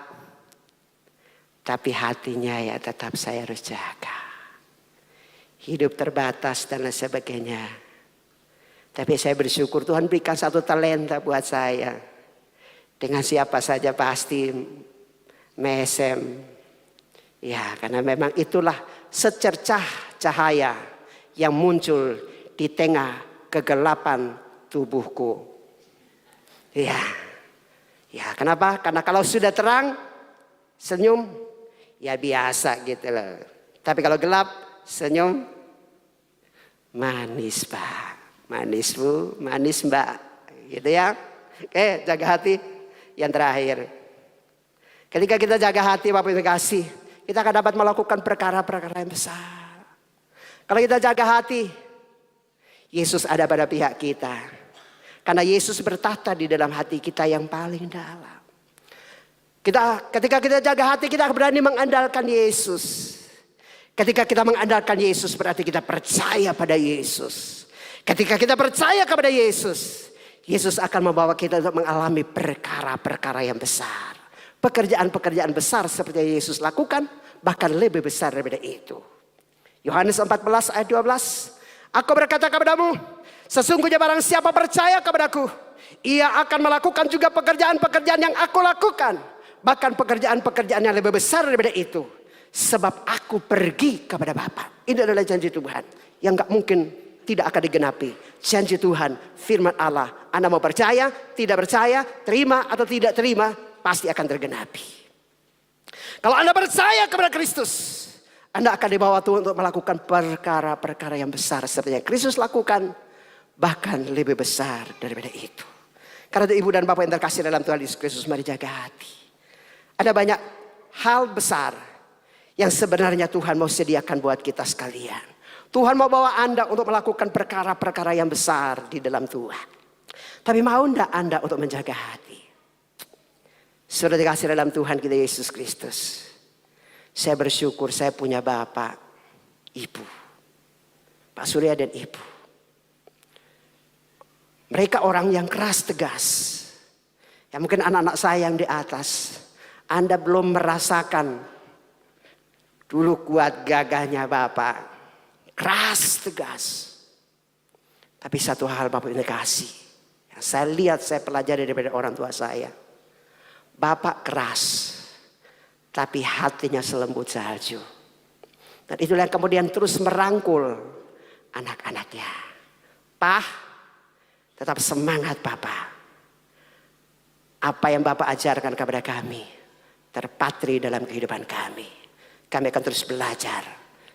tapi hatinya ya tetap saya harus jaga. Hidup terbatas dan lain sebagainya. Tapi saya bersyukur Tuhan berikan satu talenta buat saya. Dengan siapa saja pasti mesem. Ya, karena memang itulah secercah cahaya yang muncul di tengah kegelapan tubuhku. Ya, kenapa? Karena kalau sudah terang, senyum, ya biasa gitu loh. Tapi kalau gelap, senyum, manis Pak, manis Bu, manis Mbak, gitu ya. Oke, jaga hati. Yang terakhir, ketika kita jaga hati Bapak Ibu kasih, kita akan dapat melakukan perkara-perkara yang besar. Kalau kita jaga hati, Yesus ada pada pihak kita. Karena Yesus bertahta di dalam hati kita yang paling dalam. Ketika kita jaga hati, kita berani mengandalkan Yesus. Ketika kita mengandalkan Yesus, berarti kita percaya pada Yesus. Ketika kita percaya kepada Yesus, Yesus akan membawa kita untuk mengalami perkara-perkara yang besar. Pekerjaan-pekerjaan besar seperti yang Yesus lakukan, bahkan lebih besar daripada itu. Yohanes 14 ayat 12. Aku berkata kepadamu, sesungguhnya barang siapa percaya kepadaku, Ia akan melakukan juga pekerjaan-pekerjaan yang aku lakukan. Bahkan pekerjaan-pekerjaan yang lebih besar daripada itu. Sebab aku pergi kepada Bapa. Ini adalah janji Tuhan yang gak mungkin tidak akan digenapi. Janji Tuhan, firman Allah. Anda mau percaya, tidak percaya, terima atau tidak terima, pasti akan tergenapi. Kalau Anda percaya kepada Kristus, Anda akan dibawa Tuhan untuk melakukan perkara-perkara yang besar seperti yang Kristus lakukan. Bahkan lebih besar daripada itu. Karena itu ibu dan bapak yang terkasih dalam Tuhan Yesus Kristus, mari jaga hati. Ada banyak hal besar yang sebenarnya Tuhan mau sediakan buat kita sekalian. Tuhan mau bawa Anda untuk melakukan perkara-perkara yang besar di dalam Tuhan. Tapi mau enggak Anda untuk menjaga hati? Sudah dikasih dalam Tuhan kita Yesus Kristus. Saya bersyukur saya punya bapak, ibu. Pak Surya dan ibu. Mereka orang yang keras tegas. Ya mungkin anak-anak saya yang di atas. Anda belum merasakan dulu kuat gagahnya Bapak. Keras tegas. Tapi satu hal Bapak ini kasih. Yang saya lihat, saya pelajari daripada orang tua saya. Bapak keras. Tapi hatinya selembut salju. Dan itulah yang kemudian terus merangkul anak-anaknya. Pak, tetap semangat Bapak. Apa yang Bapak ajarkan kepada kami terpatri dalam kehidupan kami. Kami akan terus belajar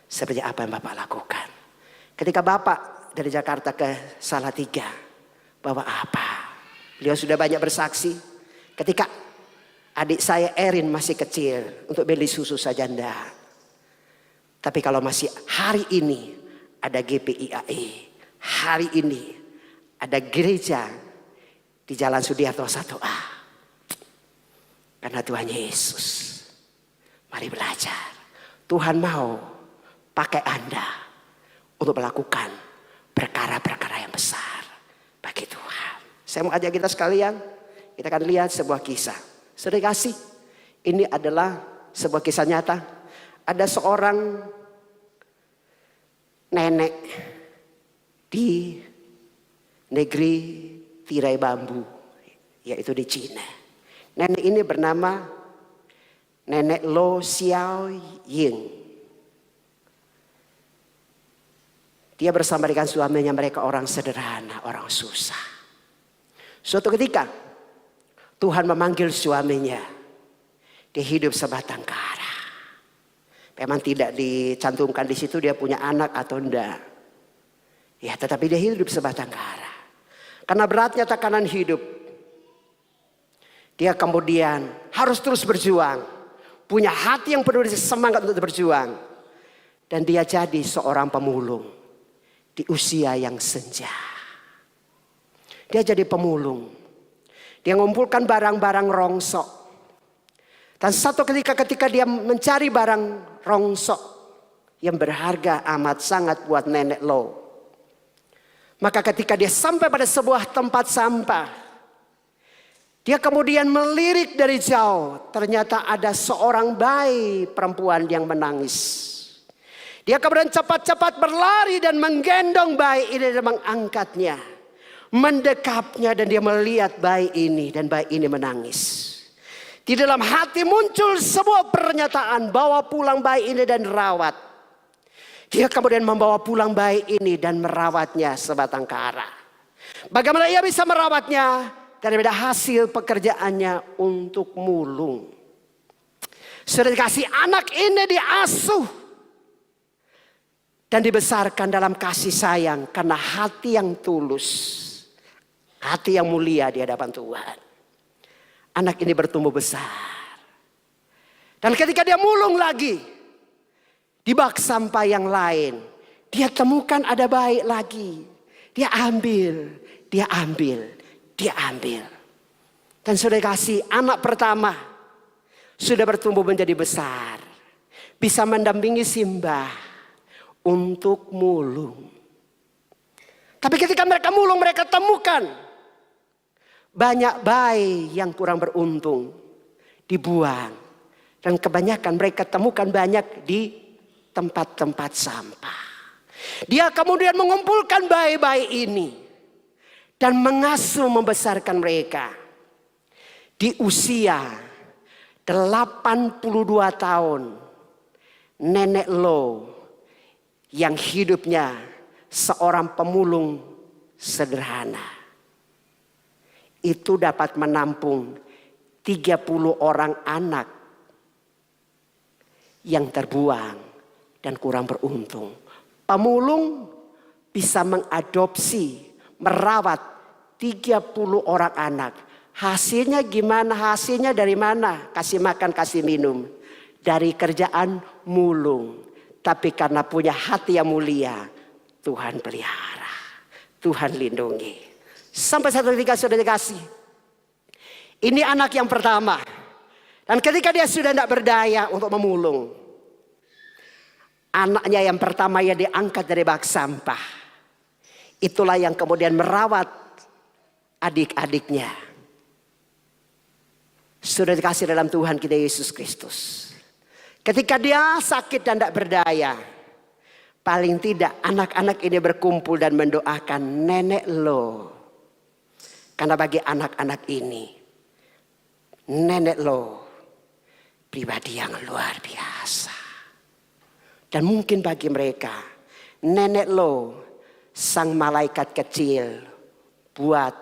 seperti apa yang Bapak lakukan. Ketika Bapak dari Jakarta ke Salatiga, bawa apa? Beliau sudah banyak bersaksi. Ketika adik saya Erin masih kecil, untuk beli susu saja enggak. Tapi kalau masih hari ini ada GPIAE, hari ini ada gereja di Jalan Sudiarto 1A. Karena Tuhan Yesus. Mari belajar. Tuhan mau pakai Anda untuk melakukan perkara-perkara yang besar bagi Tuhan. Saya mau ajak kita sekalian. Kita akan lihat sebuah kisah. Sudah kasih. Ini adalah sebuah kisah nyata. Ada seorang nenek di negeri tirai bambu, yaitu di Cina. Nenek ini bernama Nenek Lo Xiao Ying. Dia bersama dengan suaminya, mereka orang sederhana, orang susah. Suatu ketika Tuhan memanggil suaminya. Dia hidup sebatang kara. Memang tidak dicantumkan di situ dia punya anak atau enggak. Ya, tetapi dia hidup sebatang kara. Karena beratnya tekanan hidup, dia kemudian harus terus berjuang. Punya hati yang penuh semangat untuk berjuang. Dan dia jadi seorang pemulung di usia yang senja. Dia jadi pemulung. Dia mengumpulkan barang-barang rongsok. Dan satu ketika dia mencari barang rongsok yang berharga amat sangat buat Nenek Lo. Maka ketika dia sampai pada sebuah tempat sampah, dia kemudian melirik dari jauh. Ternyata ada seorang bayi perempuan yang menangis. Dia kemudian cepat-cepat berlari dan menggendong bayi ini dan mengangkatnya. Mendekapnya dan dia melihat bayi ini dan bayi ini menangis. Di dalam hati muncul sebuah pernyataan, bawa pulang bayi ini dan rawat. Dia kemudian membawa pulang bayi ini dan merawatnya sebatang kara. Bagaimana ia bisa merawatnya? Daripada hasil pekerjaannya untuk mulung. Sudah dikasih anak ini diasuh. Dan dibesarkan dalam kasih sayang karena hati yang tulus. Hati yang mulia di hadapan Tuhan. Anak ini bertumbuh besar. Dan ketika dia mulung lagi. Di bak sampah yang lain. Dia temukan ada bayi lagi. Dia ambil. Dia ambil. Dia ambil. Dan sudah kasih anak pertama. Sudah bertumbuh menjadi besar. Bisa mendampingi simbah. Untuk mulung. Tapi ketika mereka mulung mereka temukan. Banyak bayi yang kurang beruntung. Dibuang. Dan kebanyakan mereka temukan banyak di tempat-tempat sampah. Dia kemudian mengumpulkan bayi-bayi ini. dan mengasuh membesarkan mereka. Di usia 82 tahun, nenek Lo yang hidupnya seorang pemulung sederhana, itu dapat menampung 30 orang anak yang terbuang dan kurang beruntung. Pemulung bisa mengadopsi, merawat 30 orang anak. Hasilnya gimana? Hasilnya dari mana? Kasih makan, kasih minum. Dari kerjaan mulung. Tapi karena punya hati yang mulia, Tuhan pelihara. Tuhan lindungi. Sampai satu ketika sudah dikasih. Ini anak yang pertama. Dan ketika dia sudah tidak berdaya untuk memulung, anaknya yang pertama yang diangkat dari bak sampah. Itulah yang kemudian merawat adik-adiknya. Sudah dikasih dalam Tuhan kita Yesus Kristus. Ketika dia sakit dan tidak berdaya, paling tidak anak-anak ini berkumpul dan mendoakan nenek Lo. Karena bagi anak-anak ini, nenek Lo pribadi yang luar biasa. Dan mungkin bagi mereka, nenek Lo sang malaikat kecil buat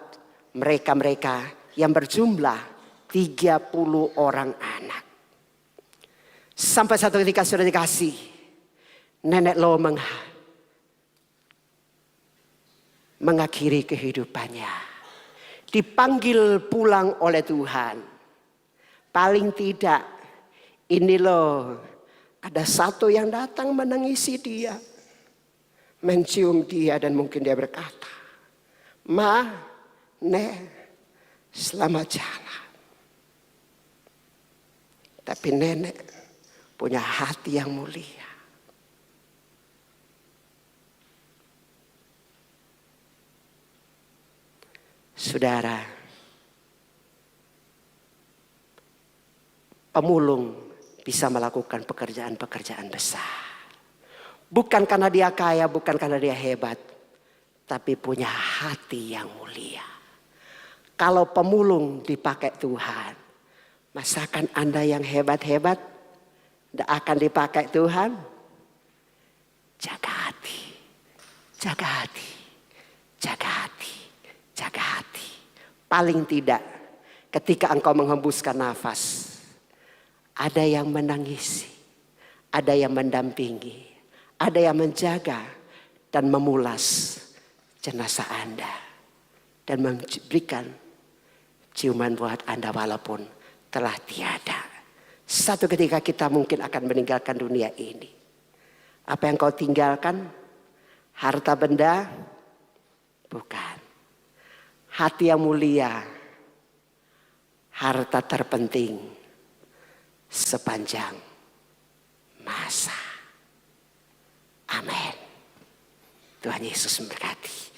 mereka-mereka yang berjumlah 30 orang anak. Sampai satu ketika sudah dikasih, nenek Lo mengakhiri kehidupannya. Dipanggil pulang oleh Tuhan. Paling tidak ini loh, ada satu yang datang menangisi dia, mencium dia, dan mungkin dia berkata, "Ma, Nek, selamat jalan." Tapi nenek punya hati yang mulia. Saudara, pemulung bisa melakukan pekerjaan-pekerjaan besar. Bukan karena dia kaya, bukan karena dia hebat, tapi punya hati yang mulia. Kalau pemulung dipakai Tuhan, masakan Anda yang hebat-hebat tidak akan dipakai Tuhan? Jaga hati, jaga hati, jaga hati, jaga hati. Paling tidak ketika engkau menghembuskan nafas, ada yang menangisi, ada yang mendampingi, ada yang menjaga dan memulas jenazah Anda. Dan memberikan ciuman buat Anda walaupun telah tiada. Satu ketika kita mungkin akan meninggalkan dunia ini. Apa yang kau tinggalkan? Harta benda? Bukan. Hati yang mulia. Harta terpenting sepanjang masa. Amin. Tuhan Yesus memberkati.